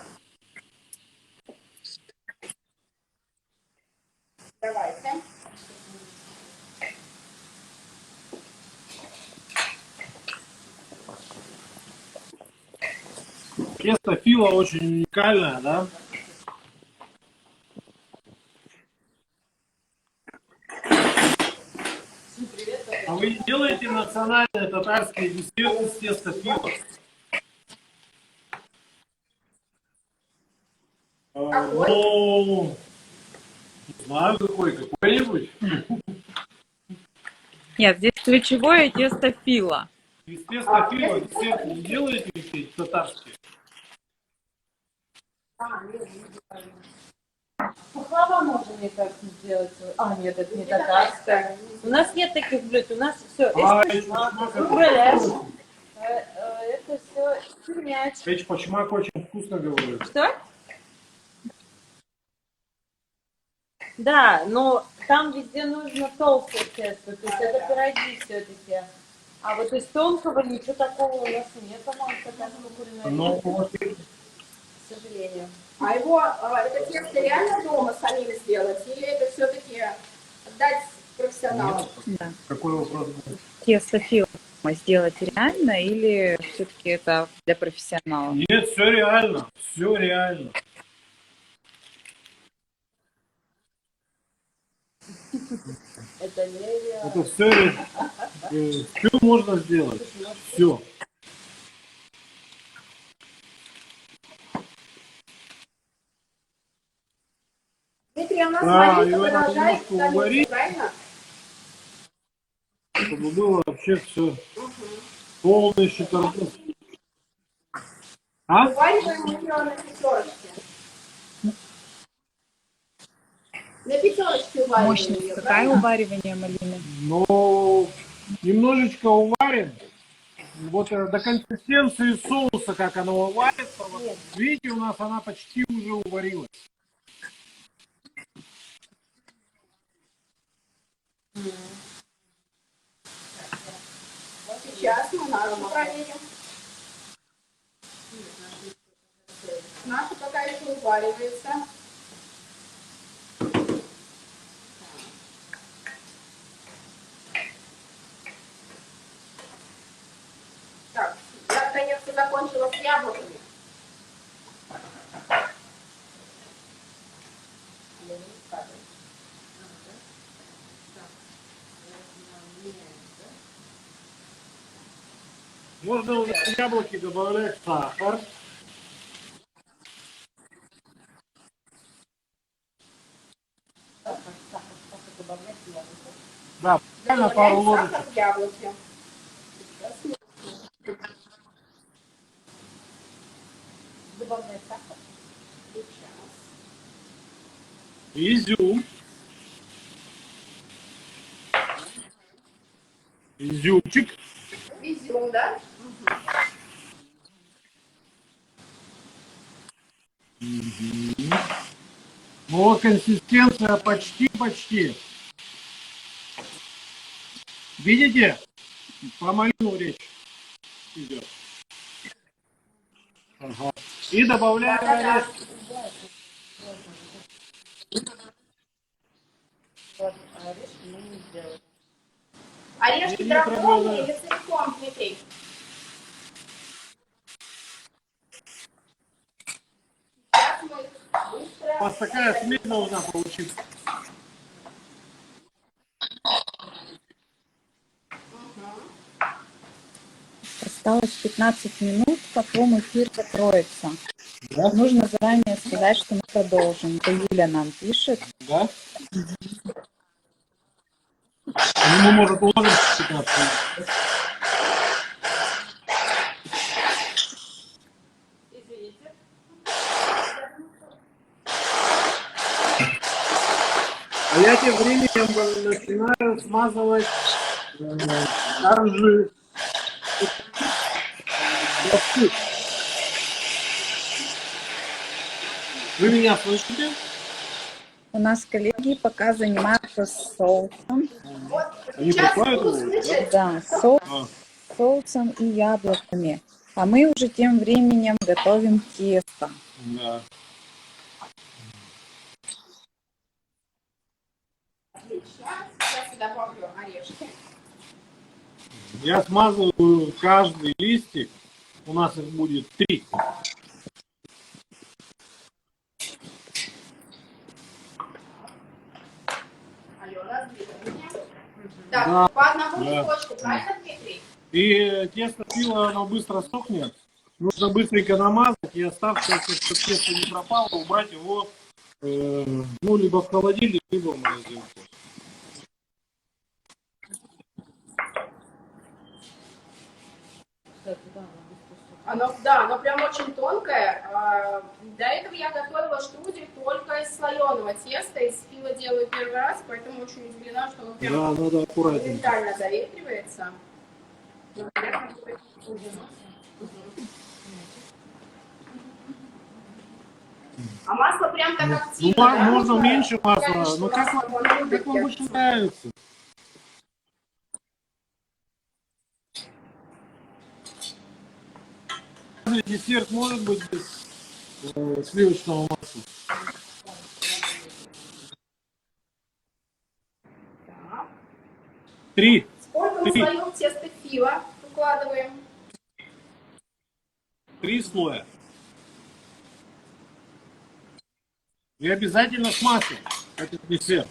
Давайте. Тесто фила очень уникальное, да? А вы делаете национальные татарские десерты из теста фила? Ну, не знаю какой-нибудь. Нет, здесь ключевое тесто фила. Из теста фила десерты не делаете эти татарские? Пахлава можно, мне кажется, сделать. А, нет, это не татарская. У нас нет таких блюд, у нас все. Это все сырмяч. Эти почмак очень вкусно говорят. Что? Да, но там везде нужно толстое тесто, то есть это пироги все-таки. А вот из тонкого ничего такого у нас нет, по-моему, как куриная Ну, рулька, вот, к сожалению. А его, это тесто реально дома самим сделать? Или это все-таки отдать профессионалам? Да. какой вопрос был? Тесто фило сделать реально или все-таки это для профессионалов? Нет, все реально, все реально. Это нереально. Это все можно сделать. Все. Дмитрий, у нас Да, Мария его надо продолжает немножко уварить, правильно? чтобы было вообще все полный щитаркур. А? Увариваем мы ее на пятерочке. На пятерочке увариваем Мощность ее, какая правильно? уваривание малины? Ну, немножечко уварим. Вот до консистенции соуса, как оно уварится. Вот, видите, у нас она почти уже уварилась. Сейчас мы нашу проверим. Наша пока еще уваривается. Так, я наконец-то закончила с яблоками. Можно уже в яблоки добавлять сахар. Да, буквально пару Добавляем ложечек. сахар в яблоки. Добавляем сахар. Сейчас. Изюм. Изюмчик. Изюм, да? Ну вот консистенция почти. Видите? Про малину речь идет. Ага. И добавляем Да-да-да. орешки. Орешки Не драконы проблема. или целиком, Дмитрий? Сейчас мы быстро... У вас такая смесь должна получиться. Осталось 15 минут, потом эфир закроется. Да? Нужно заранее сказать, что мы продолжим. Это Юля нам пишет. Да? Ну, мы, может, уложим 15 минут. Извините. А я тем временем начинаю смазывать коржи. Вы меня слышите? У нас коллеги пока занимаются соусом. Вот Они сейчас покупают буду его, слышать. Да, А, соусом и яблоками. А мы уже тем временем готовим тесто. да. Сейчас я добавлю орешки. Я смазываю каждый листик. У нас их будет 3. Алена, сбила меня. Так, Да. по одному Да. листочку, правильно, Дмитрий? И тесто фило, оно быстро сохнет. Нужно быстренько намазать и оставшееся, чтобы тесто не пропало, убрать его ну, либо в холодильник, либо в морозилку. Оно прям очень тонкое. До этого я готовила штрудель только из слоеного теста. Из фила делаю первый раз, поэтому очень удивлена, что оно прям Да, надо аккуратненько. моментально заветривается. А масло прям так Ну, активно, да? можно меньше масла. Конечно, Ну, как масло, вам, оно любит как вам больше перчить. нравится? Десерт может быть без сливочного масла. Так. Три. Сколько мы слоев теста фила укладываем? 3 слоя. И обязательно с маслом. Это десерт.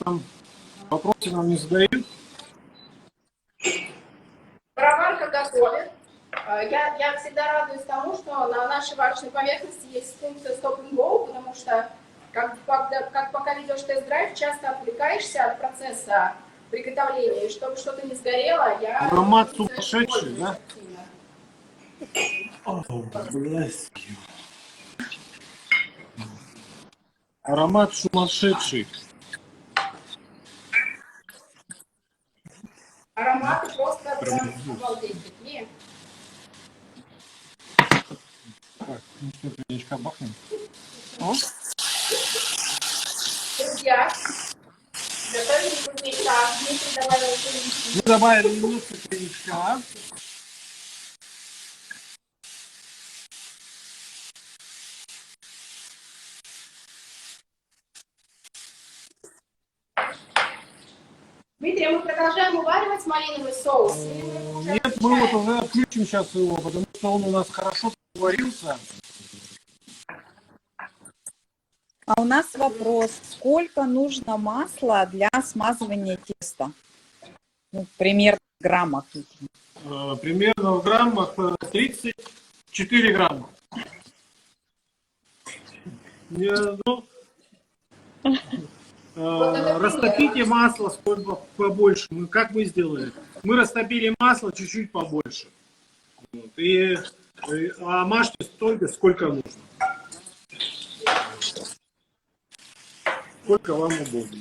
Там вопросы нам не задают. Пароварка готовит. Я всегда радуюсь тому, что на нашей варочной поверхности есть функция Stop and Go, потому что пока ведешь тест-драйв, часто отвлекаешься от процесса приготовления. И чтобы что-то не сгорело, я... Аромат сумасшедший, да? О, блядь. Аромат сумасшедший. Ароматы просто прям обалдеть такие. Так, ну что, коньячка бахнем? Друзья, готовили коньячка. Дмитрий добавил коньячки. Мы добавили немножко коньячка. Дмитрий, а мы продолжаем уваривать малиновый соус? Нет, мы вот уже отключим сейчас его, потому что он у нас хорошо варился. А у нас вопрос, сколько нужно масла для смазывания теста? Ну, примерно в граммах. Примерно в граммах 34 грамма. Ну, растопите масло сколько побольше. Как мы сделали? Мы растопили масло чуть-чуть побольше. Вот. А мажьте столько, сколько нужно. Сколько вам удобно.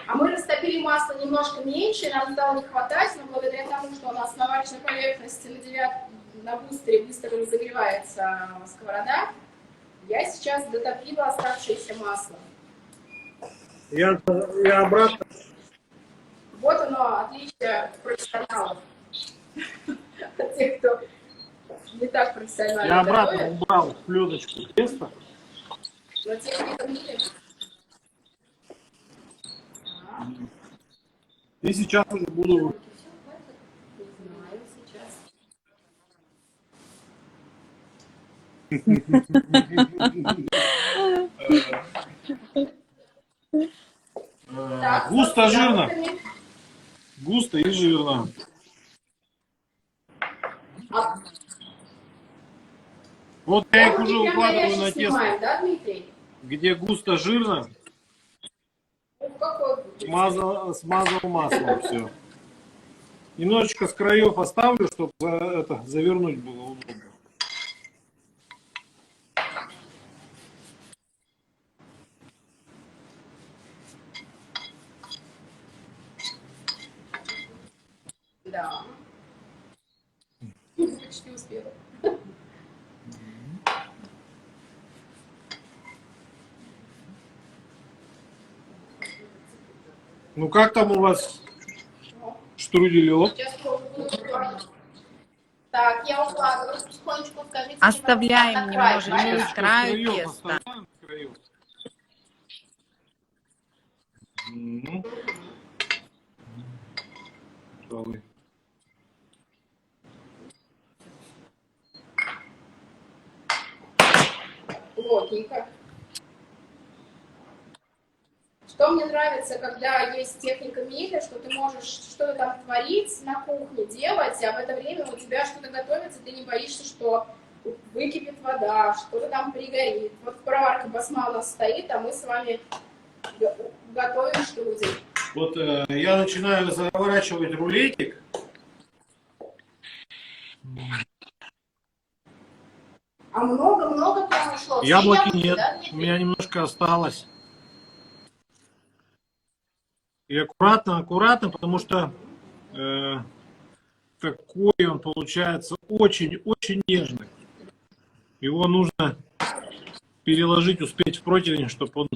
А мы растопили масло немножко меньше, нам стало не хватать, но благодаря тому, что у нас на варочной поверхности на бустере быстро разогревается сковорода, я сейчас дотопила оставшееся масло. Я обратно. Вот оно, отличие профессионалов от тех, кто не так профессионально Я обратно готовит. убрал пленочку теста. Но техника в мире. И сейчас уже буду... Не знаю, сейчас. Так, Густо, жирно. яблоками. Густо и жирно. А Вот я их яблоки уже прям укладываю горячие на тесто. снимаем, да, Дмитрий? Где густо, жирно, Ну, какой? смазал маслом все. Немножечко с краев оставлю, чтобы это завернуть было удобно. Да. Почти успела. Ну как там у вас штруделек? Сейчас буду укладывать. Так, я укладываю. Потихонечку скажите. Оставляем мне, пожалуйста, на край, немножечко правильно? с краю Краев теста. оставляем, с краев. Мгм. Пожалуй. Плотненько. Что мне нравится, когда есть техника миля, что ты можешь что-то там творить на кухне, делать, а в это время у тебя что-то готовится, ты не боишься, что выкипит вода, что-то там пригорит. Вот пароварка Басма у нас стоит, а мы с вами готовим штрудель. Вот я начинаю заворачивать рулетик. А много-много прям вас ушло? Все Яблоки нет, да, у Дмитрий? меня немножко осталось. И аккуратно, аккуратно, потому что такой он получается очень-очень нежный. Его нужно переложить, успеть в противень, чтобы он...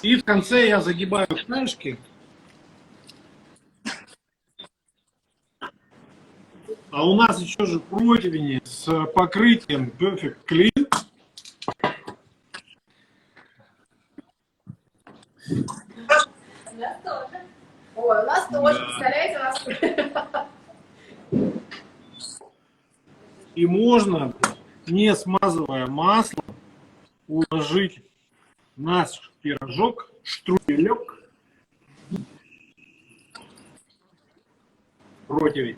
И в конце я загибаю краешки. А у нас еще же противни с покрытием Perfect Clean. У нас тоже. Ой, у нас тоже, представляете, у нас... И можно, не смазывая масло, уложить наш пирожок, штруделек, противень.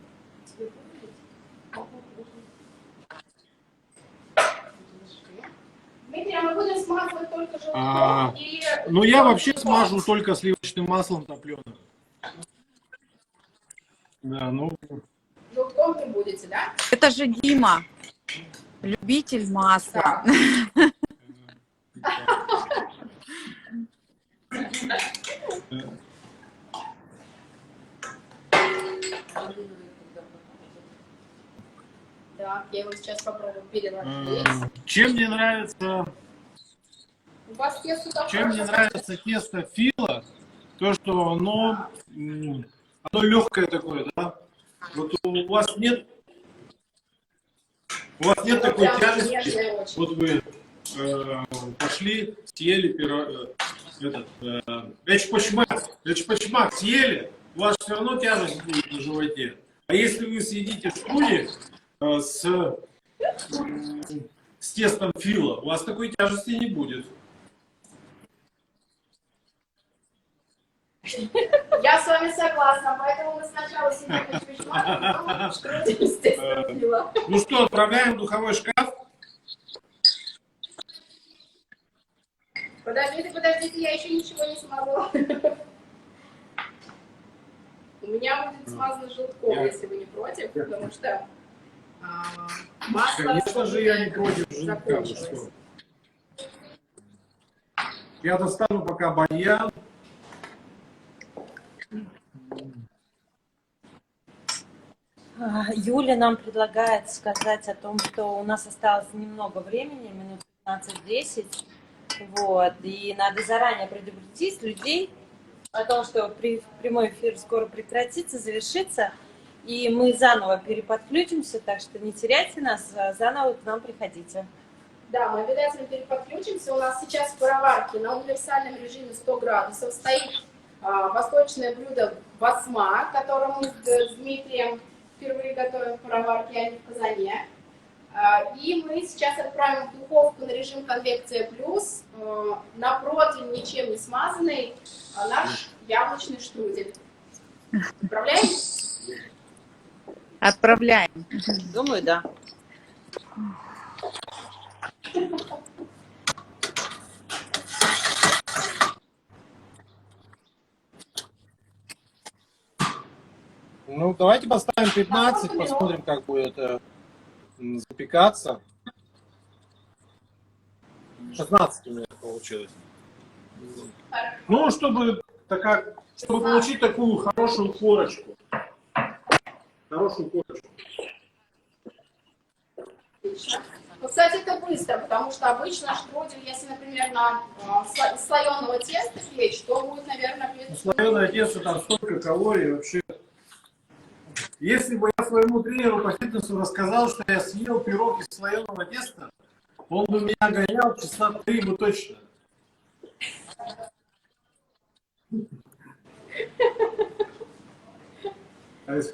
Дмитрий, а мы будем смазывать только желтком или... Ну, я вообще смажу только сливочным маслом топленым. Да, ну... Желтком не будете, да? Это же Дима, любитель масла. Так, я его сейчас попробую переложить. Чем мне нравится... У вас тесто такое Чем мне же, нравится тесто фила, то что оно легкое такое, да? Вот у вас нет такой прям тяжести. нежное очень. Вот вы пошли, съели эчпочмак съели, у вас все равно тяжесть будет на животе. А если вы съедите штрудель с тестом фила, у вас такой тяжести не будет. Я с вами согласна, поэтому мы сначала съедим эчпочмак, а потом штрудель, естественно, фила. Ну что, отправляем в духовой шкаф. Подождите, я еще ничего не смазала. У меня будет смазано желтком, если вы не против, потому что масло... Конечно же, я не против желтка. закончилось. Я достану пока баньян. Юля нам предлагает сказать о том, что у нас осталось немного времени, минут 15-10, вот, и надо заранее предупредить людей о том, что прямой эфир скоро прекратится, завершится, и мы заново переподключимся, так что не теряйте нас, заново к нам приходите. Да, мы обязательно переподключимся. У нас сейчас в пароварке на универсальном режиме 100 градусов стоит восточное блюдо басма, которое мы с Дмитрием впервые готовим в пароварке, а не в казане. И мы сейчас отправим в духовку на режим конвекция плюс, на противень ничем не смазанный, наш яблочный штрудель. Отправляем? Отправляем. Думаю, да. Ну, давайте поставим 15, посмотрим, как будет запекаться. 16 у меня получилось. Ну, чтобы получить такую хорошую корочку. Хорошую корочку. Отлично. Ну, кстати, это быстро, потому что обычно штрудель, если, например, на слоеного теста печь, то будет, наверное, где-то... Слоеное тесто, там столько калорий вообще. Если бы я своему тренеру по фитнесу рассказал, что я съел пирог из слоеного теста, он бы меня гонял часа 3 бы точно. А из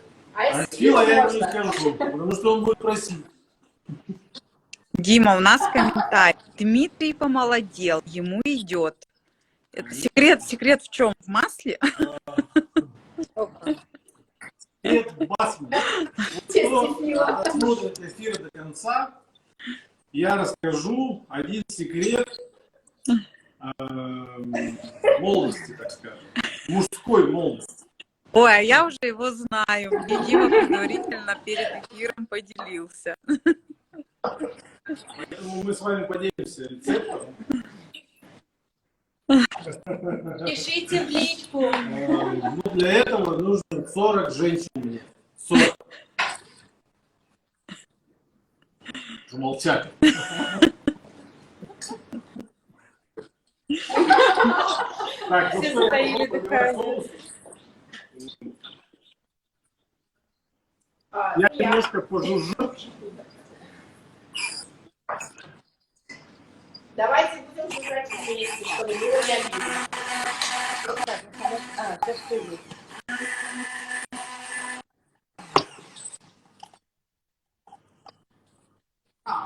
фила я ему не скажу, потому что он будет просить. Дима, у нас комментарий. Дмитрий помолодел, ему идет. Это секрет в чем? В масле? Нет, басма. Кто смотрит эфир до конца, я расскажу один секрет молодости, так скажем. Мужской молодости. Ой, а я уже его знаю. Мне Дима предварительно перед эфиром поделился. Поэтому мы с вами поделимся рецептом. Пишите в личку. Ну, для этого нужно 40 женщин. 40. Молчать. Так, Все затаили дыхание. Я немножко пожужжу. Давайте будем жужжать вместе, чтобы было не обидно.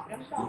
Прям так.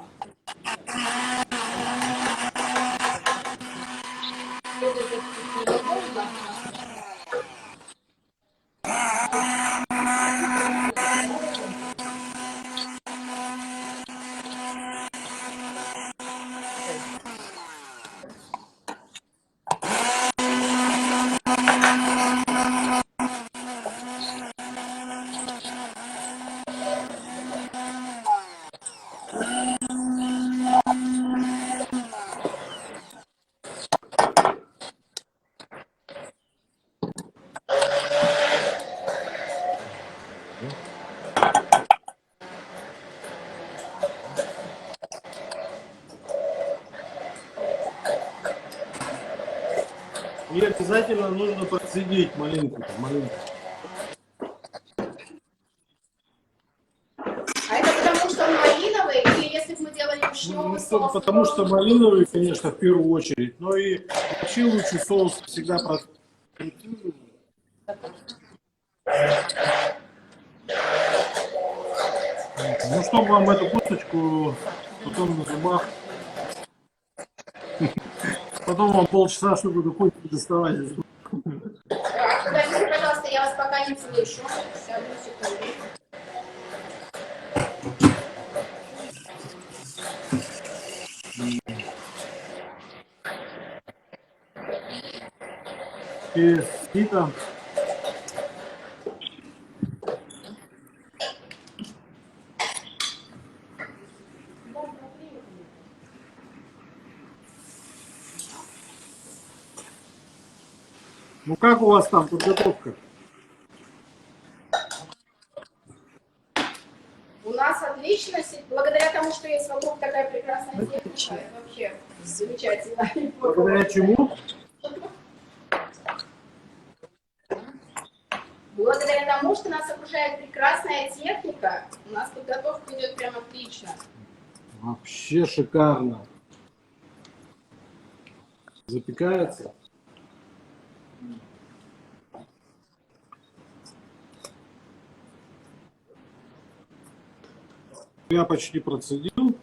И обязательно нужно подсоединить маленько. А это потому, что он малиновый, или если бы мы делали вишневый соус? Потому что малиновый, конечно, в первую очередь. Но и вообще лучший соус всегда Ну, чтобы вам эту косточку потом на зубах. Потом вам полчаса, чтобы эту косточку доставать. Подождите, пожалуйста, я вас пока не слышу. Одну секунду. И сито. Ну как у вас там подготовка? У нас отлично, благодаря тому, что есть вокруг такая прекрасная техника, это вообще замечательно. Благодаря чему? Благодаря тому, что нас окружает прекрасная техника, у нас подготовка идет прям отлично. Вообще шикарно. Запекается. Я почти процедил.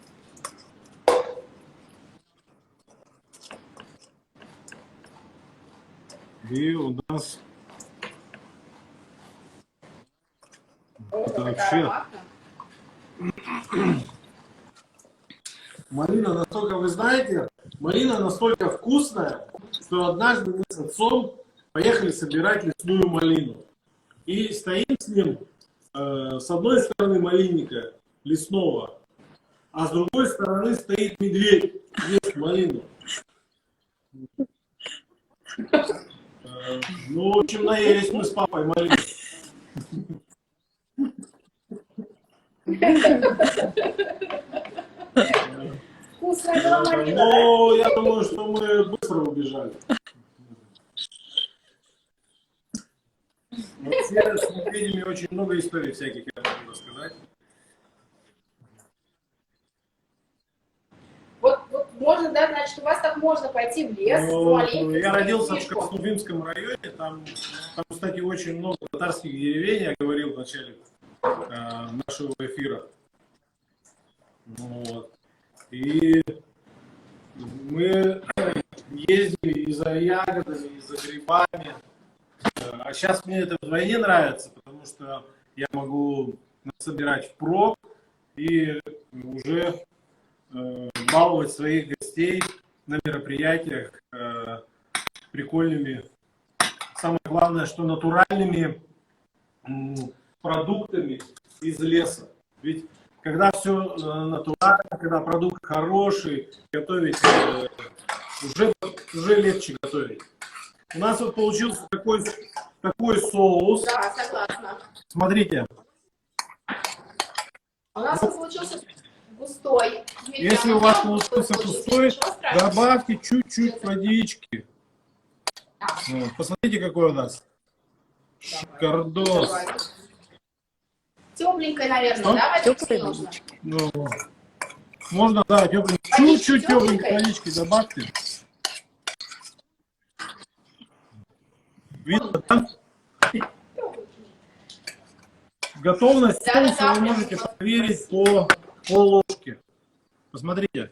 И у нас Это вообще малина настолько, вы знаете, малина настолько вкусная, что однажды мы с отцом поехали собирать лесную малину. И стоим с ним с одной стороны малинника лесного, а с другой стороны стоит медведь, ест малину. Ну, в общем, наелись мы с папой малину. вкусная была малина, да? Но я думаю, что мы быстро убежали. Вообще, с медведями очень много историй всяких, я могу рассказать. Вот можно, да, значит, у вас так можно пойти в лес, маленький. Я родился в Краснодвинском районе, там, кстати, очень много татарских деревень, я говорил в начале нашего эфира. Вот. И мы ездили и за ягодами, и за грибами. А сейчас мне это вдвойне нравится, потому что я могу собирать впрок и уже баловать своих гостей на мероприятиях прикольными самое главное, что натуральными продуктами из леса. Ведь когда все натурально, когда продукт хороший, готовить уже легче готовить. У нас вот получился такой соус. Да, согласна. Смотрите. У нас он получился густой. Если у вас получился густой, добавьте чуть-чуть водички. Вот, посмотрите, какой у нас шикардос. Тепленькой, наверное, Что? да, водички нужно? Ну, можно, да, тепленькой. Чуть-чуть тепленькой водички добавьте. Видно, да? Готовность соуса вы можете проверить по ложке. Посмотрите.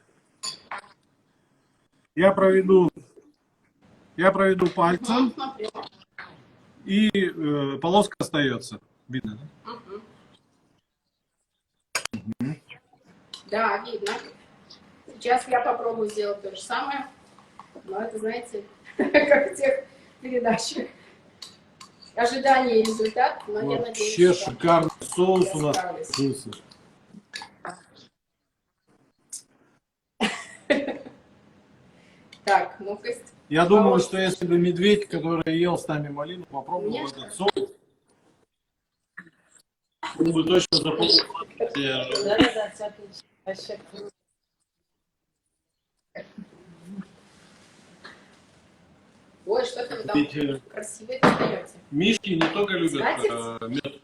Я проведу пальцем, и полоска остается. Видно, да? Да, видно. Сейчас я попробую сделать то же самое. Но это, знаете, как в тех передачах. Ожидание и результат, но я надеюсь, Вообще что шикарный соус у нас справлюсь. получился. Так, ну-ка. Я думаю, что если бы медведь, который ел с нами малину, попробовал Нет. этот соус, он бы точно запомнил. Да-да-да, все отлично. Вообще круто. Ой, что-то вы там Ведь красивее достаете. мишки не только любят мед,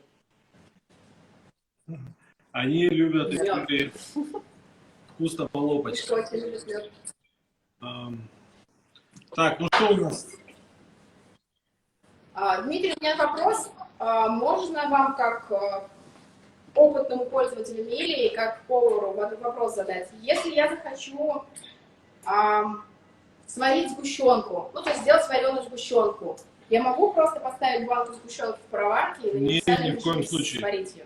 они любят и вкусно полопать. Что это любит мед? Так, ну что у нас? Дмитрий, у меня вопрос. Можно вам как опытному пользователю Мели и как повару вопрос задать? Если я захочу сварить сгущенку, ну то есть сделать вареную сгущенку, я могу просто поставить банку сгущенки в пароварке или Нет, ни в коем случае. сварить ее?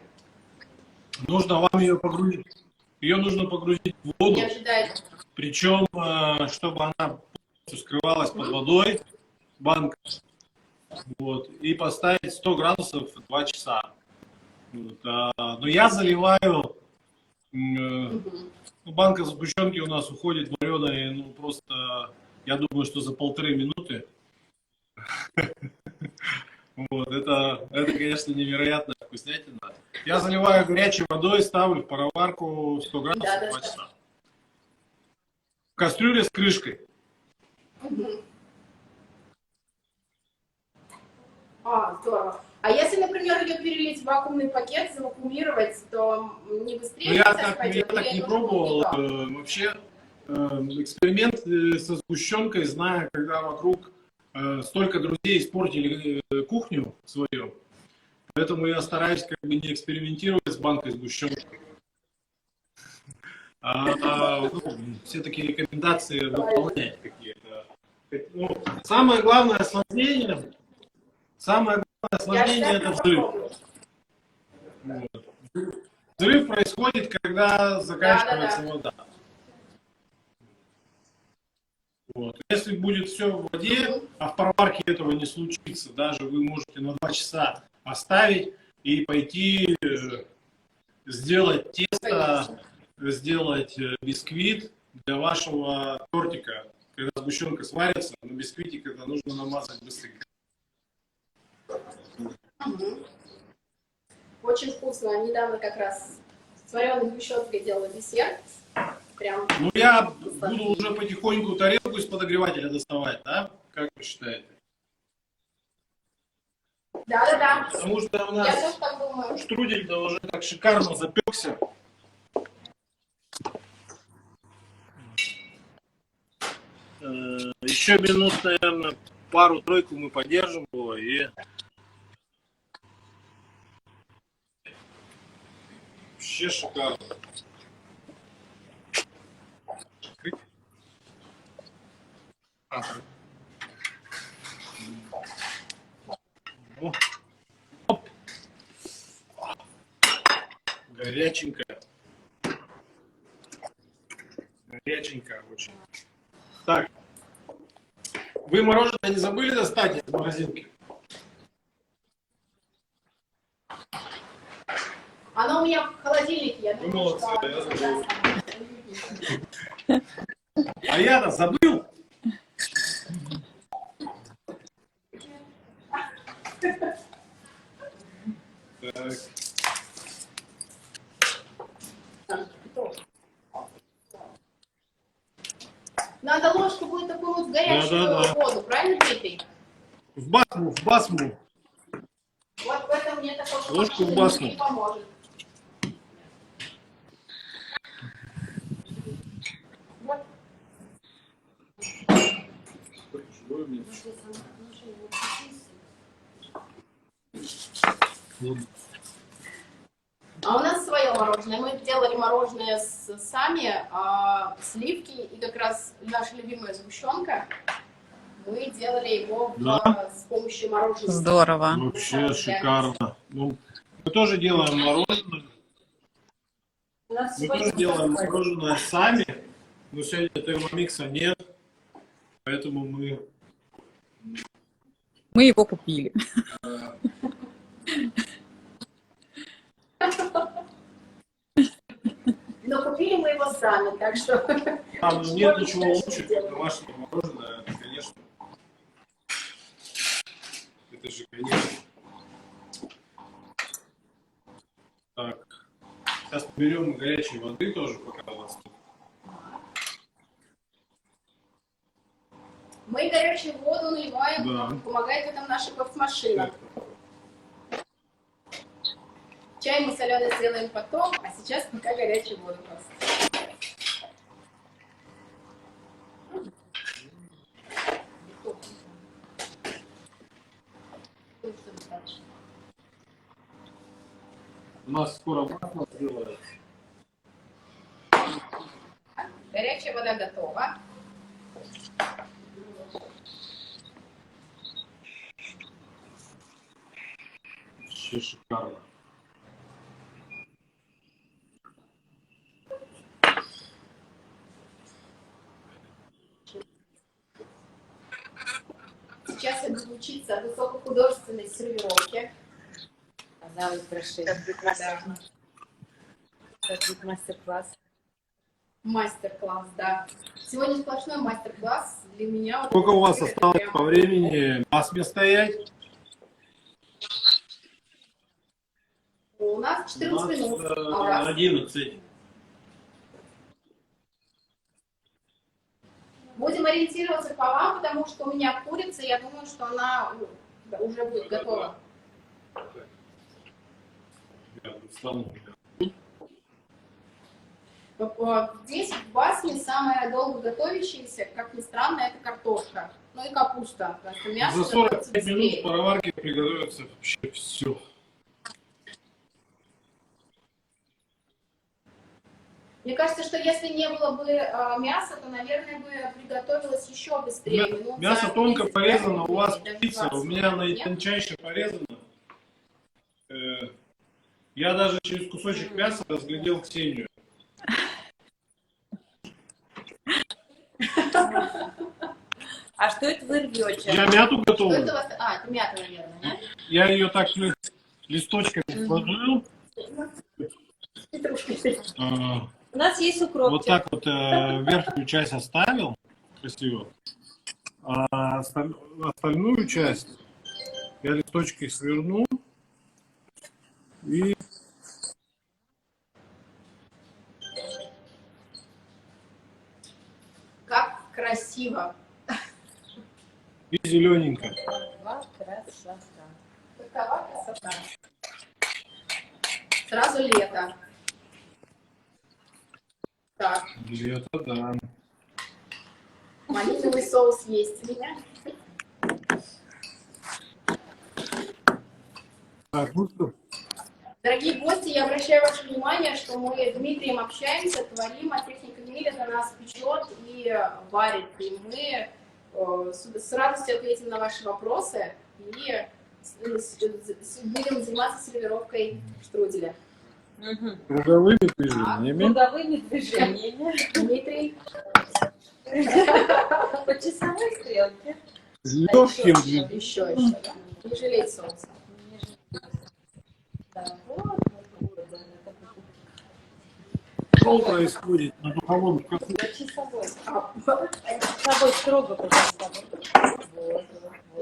Нужно вам ее погрузить. Ее нужно погрузить в воду, Не ожидайте. причем, чтобы она полностью скрывалась под водой, банка. Вот, и поставить 100 градусов 2 часа. Вот, но я заливаю, банка сгущенки у нас уходит вареной, ну просто, я думаю, что за 1,5 минуты. Вот, это, конечно, невероятная вкуснятина. Я заливаю горячей водой, ставлю в пароварку 100 градусов 2 часа. В кастрюле с крышкой. Здорово. А если, например, ее перелить в вакуумный пакет, завакуумировать, то не быстрее Ну, я процесс так пойдет? не пробовал. Вообще, эксперимент со сгущенкой, зная, когда вокруг столько друзей испортили кухню свою, поэтому я стараюсь как бы не экспериментировать с банкой сгущенки. Все такие рекомендации выполнять какие-то. Ну, самое главное осложнение это взрыв. Вот. Взрыв происходит, когда заканчивается вода. Вот. Если будет все в воде, а в пароварке этого не случится, даже вы можете на 2 часа оставить и пойти сделать тесто, сделать бисквит для вашего тортика. Когда сгущенка сварится, на бисквитик это нужно намазать быстренько. Очень вкусно. Недавно как раз с вареной сгущенкой делала десерт. Прям. Ну, я буду уже потихоньку тарелку из подогревателя доставать, да? Как вы считаете? Да. Потому что у Я нас тоже так думаю. штрудель-то уже так шикарно запекся. Еще минут, наверное, пару-тройку мы подержим его и... Вообще шикарно. Оп. Горяченькая. Горяченькая очень. Так. Вы мороженое не забыли достать из морозилки? Оно у меня в холодильнике, я Вы думаю, молодцы, что... я забыл. А я-то забыл. Так. Надо ложку будет окунуть в горячую Да-да-да. воду, правильно, Дмитрий? В басму, в басму. Вот в этом мне такой Ложку в басму. не поможет. Вот. А у нас свое мороженое. Мы делали мороженое сами, сливки и как раз наша любимая сгущенка. Мы делали его с помощью мороженого. Здорово. Вообще шикарно. Ну, мы тоже делаем мороженое. Мы тоже делаем мороженое сами. Но сегодня термомикса нет. Поэтому мы... Мы его купили. Но купили мы его сами, так что... Ну, нет ничего лучше, чем домашнее мороженое. Это, конечно... Это же, конечно... Так. Сейчас берем горячей воды тоже, пока у нас тут. Мы горячую воду наливаем, Да. помогает в этом наша кофемашина. Чай мы соленый сделаем потом, а сейчас пока горячую воду просто. У нас скоро масло сделается. Горячая вода готова. Вообще шикарно. Сейчас я буду учиться высокохудожественной сервировке. Казалось, прошли. Как будет мастер-класс. Мастер-класс, да. Сегодня сплошной мастер-класс для меня. Сколько у вас осталось по времени на басме стоять? У нас 14 минут. А у вас? 11. Будем ориентироваться по вам, потому что у меня курица, я думаю, что она уже будет готова. Я встану. Здесь в басме самое долго готовящееся, как ни странно, это картошка. Ну и капуста. Потому что мясо За 45 готовится минут быстрее. в пароварке приготовится вообще все. Мне кажется, что если не было бы мяса, то, наверное, бы приготовилось еще быстрее. Минут Мясо за тонко 30, порезано, у вас даже птица, 20. у меня она и Нет? тончайше порезана. Я даже через кусочек мяса разглядел Ксению. А что это вы рвете? Я мяту Что это у готовлю. вас? А, это мята, наверное, да? Я ее так листочками сложил. Петрушка. У нас есть укроп. Вот так вот верхнюю часть оставил красиво, а остальную часть я листочки сверну и Как красиво. зелененько. Красота. Какова красота. Сразу лето. Так, Где-то да. малиновый соус есть у меня. Так, ну что? Дорогие гости, я обращаю ваше внимание, что мы с Дмитрием общаемся, творим, а техника Миля за нас печет и варит. И мы с радостью ответим на ваши вопросы и будем заниматься сервировкой штруделя. Круговыми движениями. Круговыми движениями. Дмитрий, По часовой стрелке. С легким движением. еще, да. Не жалеть солнца. Да, вот, вот, да. что происходит на духовом шкафу? На часовой. Часовой строго по часовой.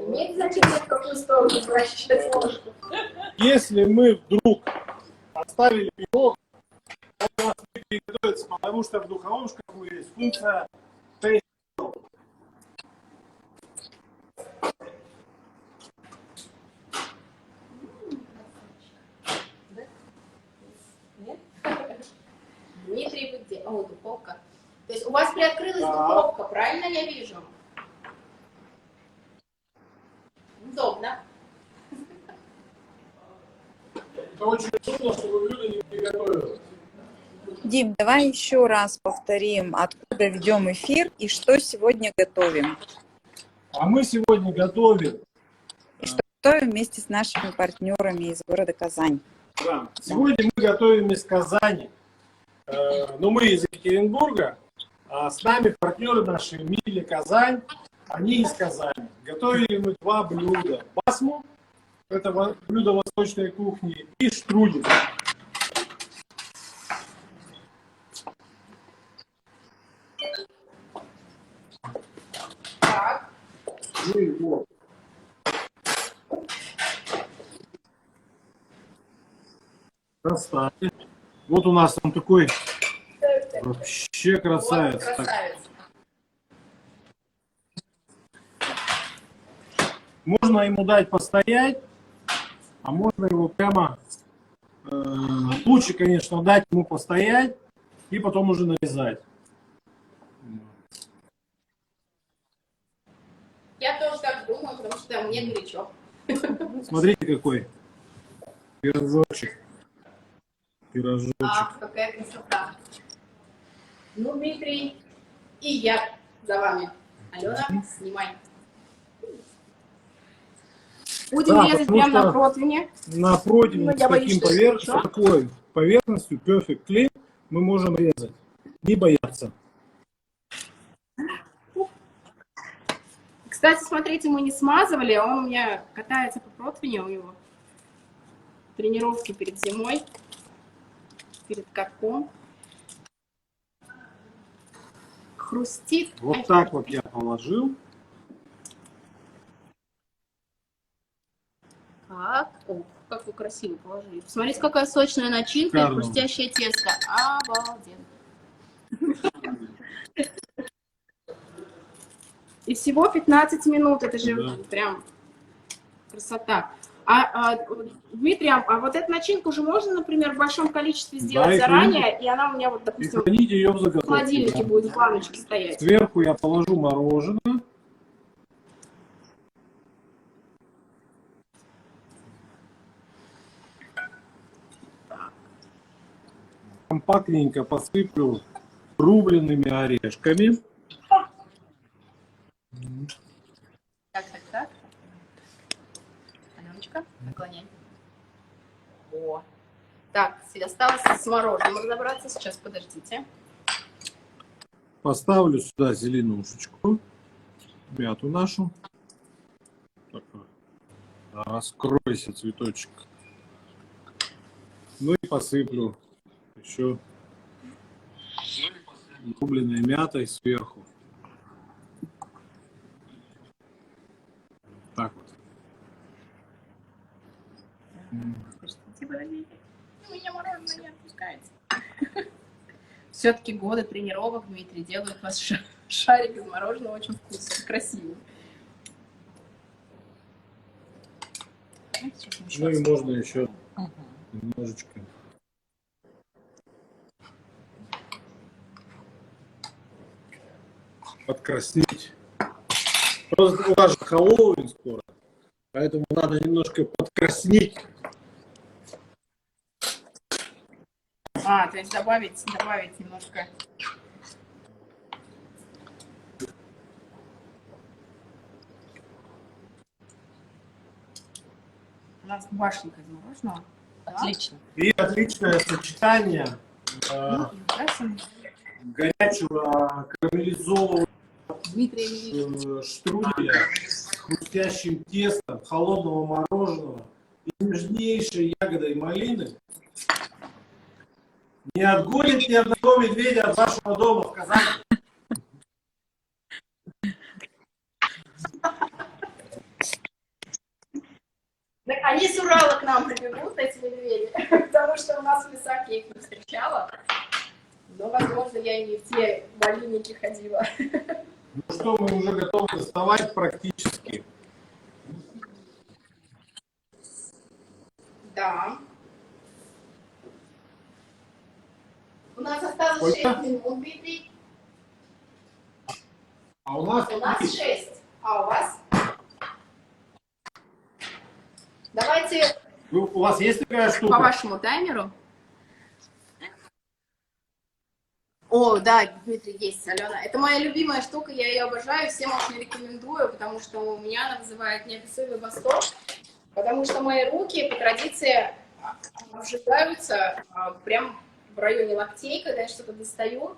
Нет значения, в какую сторону вращать ложку. Если мы вдруг оставили пирог, он у нас не приготовится, потому что в духовом шкафу есть функция taste. Дмитрий, вы где? О, духовка. То есть у вас приоткрылась Да. духовка, правильно я вижу? Удобно. Это очень трудно, чтобы блюдо не приготовилось. Дим, давай еще раз повторим, откуда ведем эфир и что сегодня готовим. А мы сегодня готовим. Готовим вместе с нашими партнерами из города Казань. Да. Сегодня мы готовим из Казани. Но мы из Екатеринбурга, а с нами партнеры наши Мили Казань, они из Казани. Готовили мы два блюда. Басму, это блюдо восточной кухни, и штрудель. Так. Ну и вот. Красавец. Вот у нас там такой вообще красавец. Вот красавец. Можно ему дать постоять, а можно его прямо, лучше, конечно, дать ему постоять и потом уже нарезать. Я тоже так думаю, потому что мне горячо. Смотрите, какой пирожочек. Пирожочек. Ах, какая красота. Ну, Дмитрий, и я за вами. Алена, снимай. Будем Да, резать потому прямо что на противне. На противне Ну, с я боюсь, таким что хорошо. такой поверхностью Perfect Clean мы можем резать. Не бояться. Кстати, смотрите, мы не смазывали, он у меня катается по противню, у него тренировки перед зимой, перед катком. Хрустит. Вот так вот я положил. Так, о, как вы красиво положили. Посмотрите, какая сочная начинка и Шикарно. хрустящее тесто. Обалденно. И всего 15 минут, это же Да. прям красота. Дмитрий, а вот эту начинку уже можно, например, в большом количестве сделать и заранее, и она у меня вот, И допустим, хранить ее в в заготовке. холодильнике Да. будет в баночке стоять. Сверху я положу мороженое. Компактненько посыплю рубленными орешками. Так. Аленочка, наклоняй. О. Так, осталось с мороженым разобраться. Сейчас, подождите. Поставлю сюда зеленушечку, мяту нашу. Такой. Раскройся, цветочек. Ну и посыплю еще рубленой мятой сверху. Так вот. Подождите. У меня мороженое не отпускается. Все-таки годы тренировок, Дмитрий, делают вас шарик из мороженого очень вкусный, красивый. Ну и можно еще немножечко. Подкрасить. Просто у вас же Хэллоуин скоро, поэтому надо немножко подкраснить. То есть добавить немножко. У нас башенка из мороженого. Отлично. И отличное сочетание горячего карамелизованного Дмитрий, штруделя с хрустящим тестом, холодного мороженого и нежнейшей ягодой малины. Не отгонит ни одного медведя от вашего дома в Казани. Так они с Урала к нам прибегут, эти медведи, потому что у нас в лесах я их не встречала. Но, возможно, я и не в те болинники ходила. Ну что, мы уже готовы доставать практически. Да. У нас осталось Сколько? 6 минут, Дмитрий. А у нас... У нас 6. А у вас? Давайте У вас есть такая по штука? вашему таймеру. О, да, Дмитрий, есть, Алена. Это моя любимая штука, я ее обожаю, всем очень рекомендую, потому что у меня она вызывает неописуемый восторг, потому что мои руки по традиции обжигаются прям в районе локтей, когда я что-то достаю.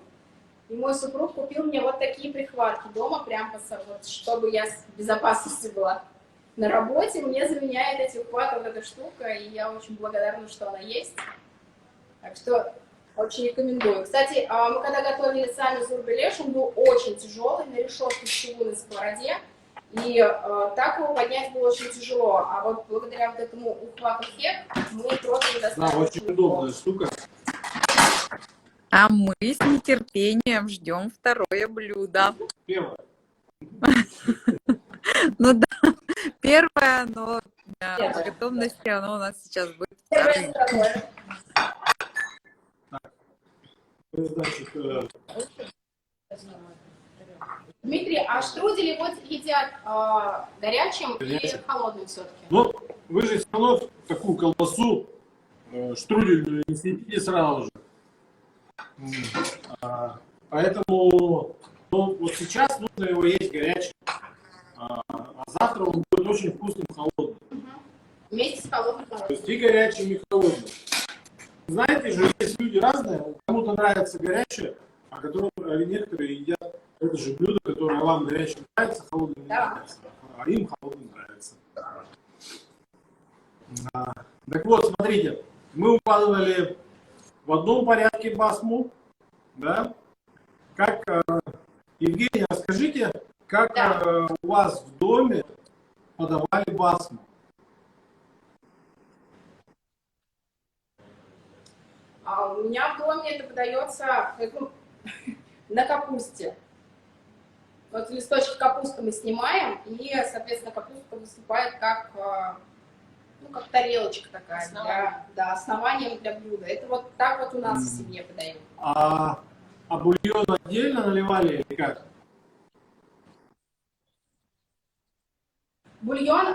И мой супруг купил мне вот такие прихватки дома, прям вот, чтобы я в безопасности была. На работе мне заменяет эти ухваты вот эта штука, и я очень благодарна, что она есть. Так что очень рекомендую. Кстати, мы когда готовили сами зурбелеш, он был очень тяжелый, на решетке в чугунной сковороде, и так его поднять было очень тяжело. А вот благодаря вот этому ухвату хек мы просто Да, достали очень удобная штука. А мы с нетерпением ждем второе блюдо. Первое. Ну да, первое, но по готовности оно у нас сейчас будет вторым. Значит, Дмитрий, а штрудели вот едят горячим или Горячим. холодным все-таки? ну, вы же все равно такую колбасу штрудельную не съедите сразу же. Поэтому ну, вот сейчас нужно его есть горячим. А завтра он будет очень вкусным холодным. Вместе с холодным То холодным. есть и горячим, и холодным. Знаете же, есть люди разные, кому-то нравится горячее, а некоторые едят это же блюдо, которое вам горячее нравится, холодным не Да. нравится, а им холодным нравится. Так вот, смотрите, мы укладывали в одном порядке басму, да? Как, Евгения, расскажите, как Да. у вас в доме подавали басму? А у меня в доме это подается на капусте. Вот листочки капусты мы снимаем, и, соответственно, капуста выступает как, как тарелочка такая, да, основанием для блюда. Это вот так вот у нас в семье подают. А бульон отдельно наливали или как? Бульон,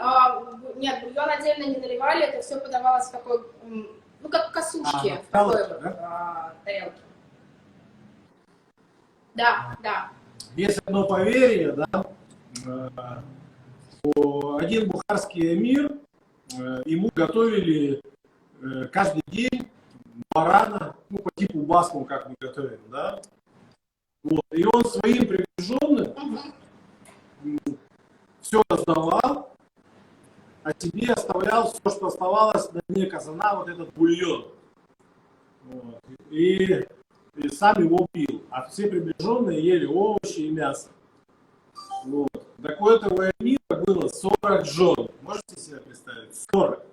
нет, бульон отдельно не наливали, это все подавалось в такой, как косушки, в такой тарелке, вот тарелке. Да, да. Есть одно поверье, да, что один бухарский эмир, ему готовили каждый день барана, по типу басму, как мы готовим, да. Вот. И он своим приближенным все раздавал, а себе оставлял все, что оставалось на дне казана, вот этот бульон. Вот. И сам его пил. А все приближенные ели овощи и мясо. Вот. Так у этого эмира было 40 жен. Можете себе представить? 40.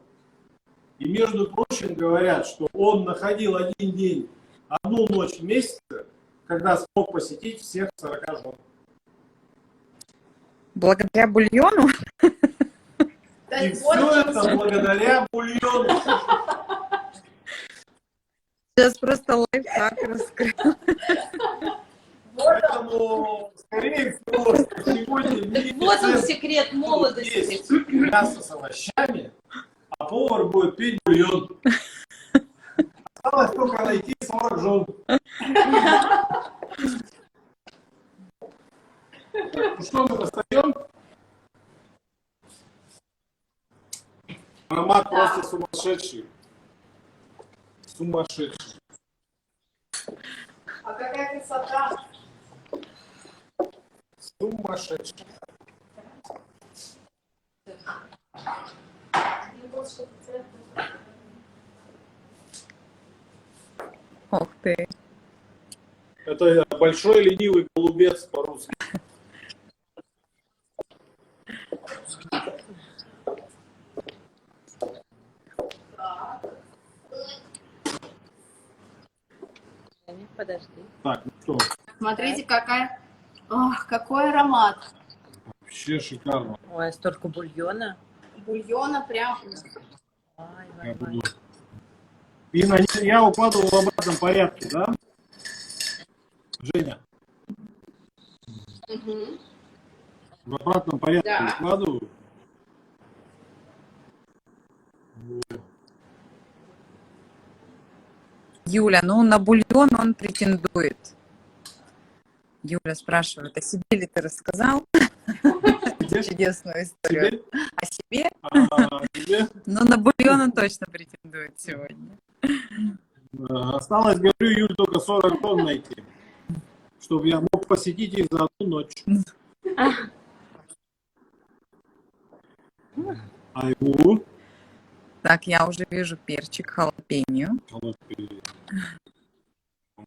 И, между прочим, говорят, что он находил один день, одну ночь в месяце, когда смог посетить всех 40 жен. Благодаря бульону? И все это благодаря бульону. Сейчас просто лайфхак раскрыл. Поэтому, скорее всего, сегодня в мире Вот он цен секрет молодости. есть мясо с овощами, а повар будет пить бульон. Осталось только найти 40 жен. Ну что мы достаем? Аромат просто сумасшедший. Сумасшедший. А какая красота! Сумасшедший. Ох, ты. Это большой ленивый голубец по-русски. Подожди. Так, ну что, Смотрите, какой аромат. вообще шикарно. Ой, столько бульона. Бульона прям. Ай, Я ай, ай. буду. Инна, я укладывал в обратном порядке, да? Женя, Мгм. в обратном порядке Да. укладываю. Юля, ну на бульон он претендует. Юля спрашивает, о себе ли ты рассказал чудесную историю? Тебе? О себе? Тебе? Ну на бульон он точно претендует сегодня. Осталось, говорю, Юль, только 40 тонн найти, чтобы я мог посетить их за одну ночь. Айгу. Так, я уже вижу перчик халапеньо.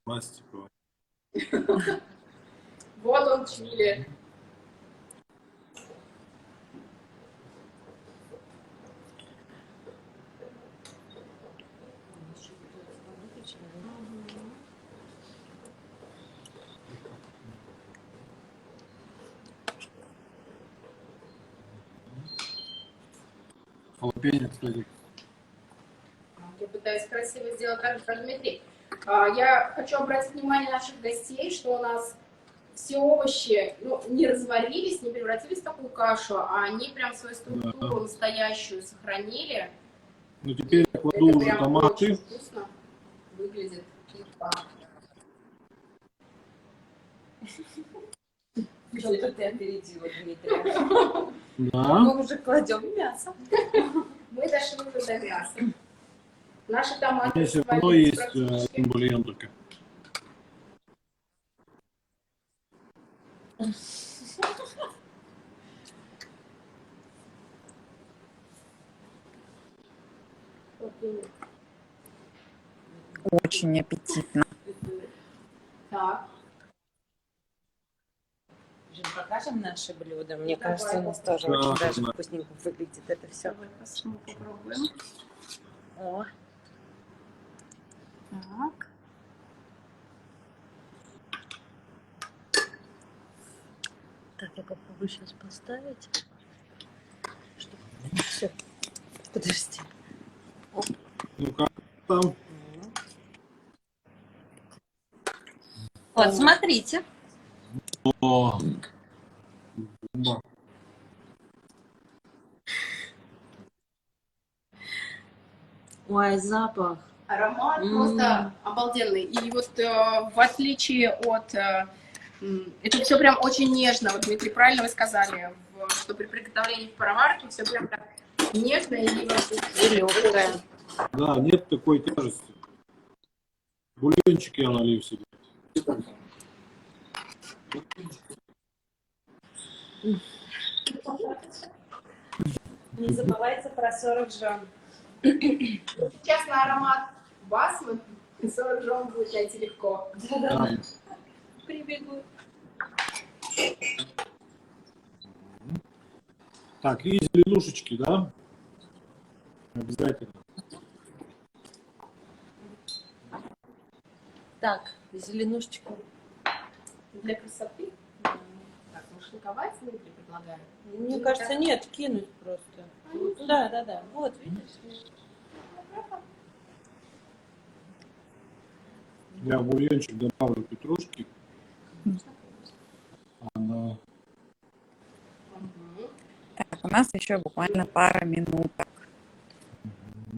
Пластиковый. Вот он чили. Халапеньо, кстати. Я пытаюсь красиво сделать так же, как Дмитрий. Я хочу обратить внимание наших гостей, что у нас все овощи не разварились, не превратились в такую кашу, а они прям свою структуру настоящую сохранили. Ну теперь я кладу Это уже прям томаты. очень вкусно выглядит. Что-то ты опередила, Дмитрий. Да. Мы уже кладем мясо. Мы дошли уже до мяса. Наши томаты У меня все равно сварились есть практически. один бульон только. Очень аппетитно. Так. Жень, покажем наши блюда. Мне Давай. кажется, у нас тоже Да, очень даже да. вкусненько выглядит это все. Давай попробуем. О, Так. так, я попробую сейчас поставить. Все. Подожди. Ну как там? Вот, смотрите. О, бомба. Ой, запах. Аромат просто обалденный. И вот в отличие от... это все прям очень нежно. Вот, Дмитрий, правильно вы сказали, что при приготовлении в пароварке все прям так нежно и И легкая. Да, нет такой тяжести. Бульончик я налью себе. Не забывайте про 40 жен. Сейчас на аромат басмы 40 жен будет найти легко. Да. Прибегу. Так, и зеленушечки, да? Обязательно. Так, зеленушечку. Для красоты. Так, шлаковать Дмитрий предлагаю. Мне кажется, нет, кинуть просто. Да, да, да. Вот, видишь? Я в бульончик добавлю петрушки. Она... Так, у нас еще буквально пара минуток.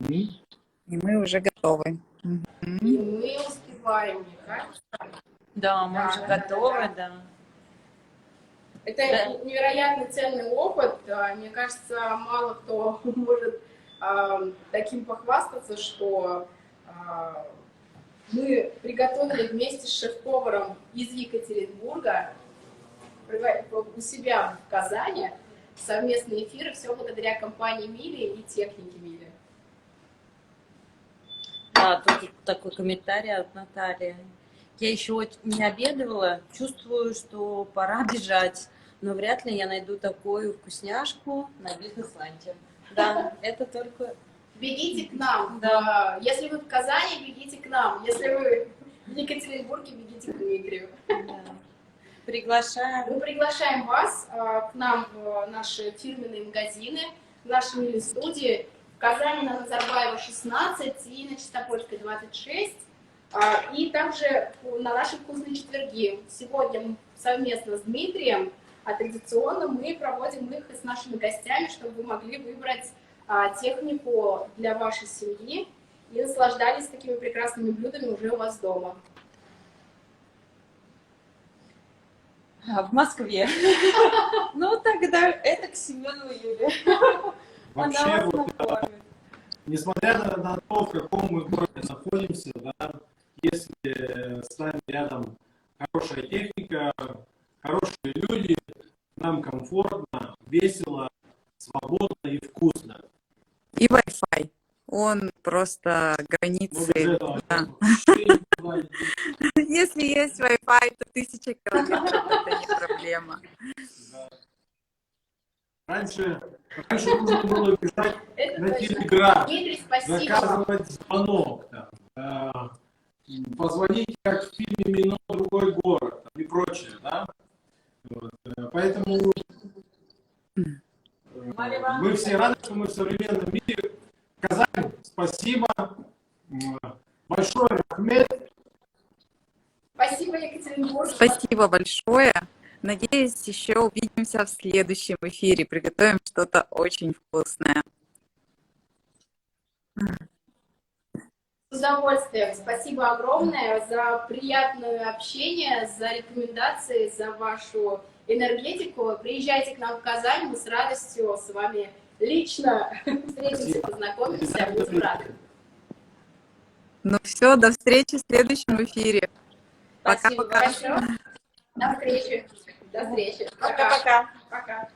И мы уже готовы. И мы успеваем, мне кажется. Да, мы уже готовы, да. Это невероятно ценный опыт. Мне кажется, мало кто может таким похвастаться, что мы приготовили вместе с шеф-поваром из Екатеринбурга у себя в Казани совместные эфиры, все благодаря компании Мили и технике Мили. А, тут такой комментарий от Натальи. Я еще не обедала, чувствую, что пора бежать, но вряд ли я найду такую вкусняшку на бизнес-ланче. Да, это только... Бегите к нам. Да. Если вы в Казани, бегите к нам. Если вы в Екатеринбурге, бегите к Дмитрию. Да. Приглашаем. Мы приглашаем вас к нам в наши фирменные магазины, в наши мини-студии. В Казани на Назарбаева 16 и на Чистопольской 26. И также на наши вкусные четверги. Сегодня совместно с Дмитрием, а традиционно мы проводим их с нашими гостями, чтобы вы могли выбрать технику для вашей семьи и наслаждались такими прекрасными блюдами уже у вас дома. В Москве. Ну, тогда это к Семену Юле. Вообще, Она вас вот, накормит. несмотря на то, в каком мы городе находимся, да, если с нами рядом хорошая техника, хорошие люди, нам комфортно, весело, свободно и вкусно. И Wi-Fi. Он просто Ну, без границы. этого Да. вообще никуда не идти. Если есть Wi-Fi, то 1000 километров это не проблема. Да. Раньше нужно было бежать Это на точно. телеграф, Дмитрий, спасибо вам. заказывать звонок, там, позвонить, как в фильме «Мино другой город» там, и прочее, да? Вот, поэтому мы все рады, что мы в современном мире. Казань, спасибо. Большое Ахмед. Спасибо, Екатеринбург. Спасибо большое. Надеюсь, еще увидимся в следующем эфире. Приготовим что-то очень вкусное. С удовольствием. Спасибо огромное за приятное общение, за рекомендации, за вашу энергетику. Приезжайте к нам в Казань, мы с радостью с вами лично встретимся, познакомимся, будем рады. Ну все, до встречи в следующем эфире. Спасибо Пока-пока. большое. До встречи. До встречи. Пока-пока. Пока.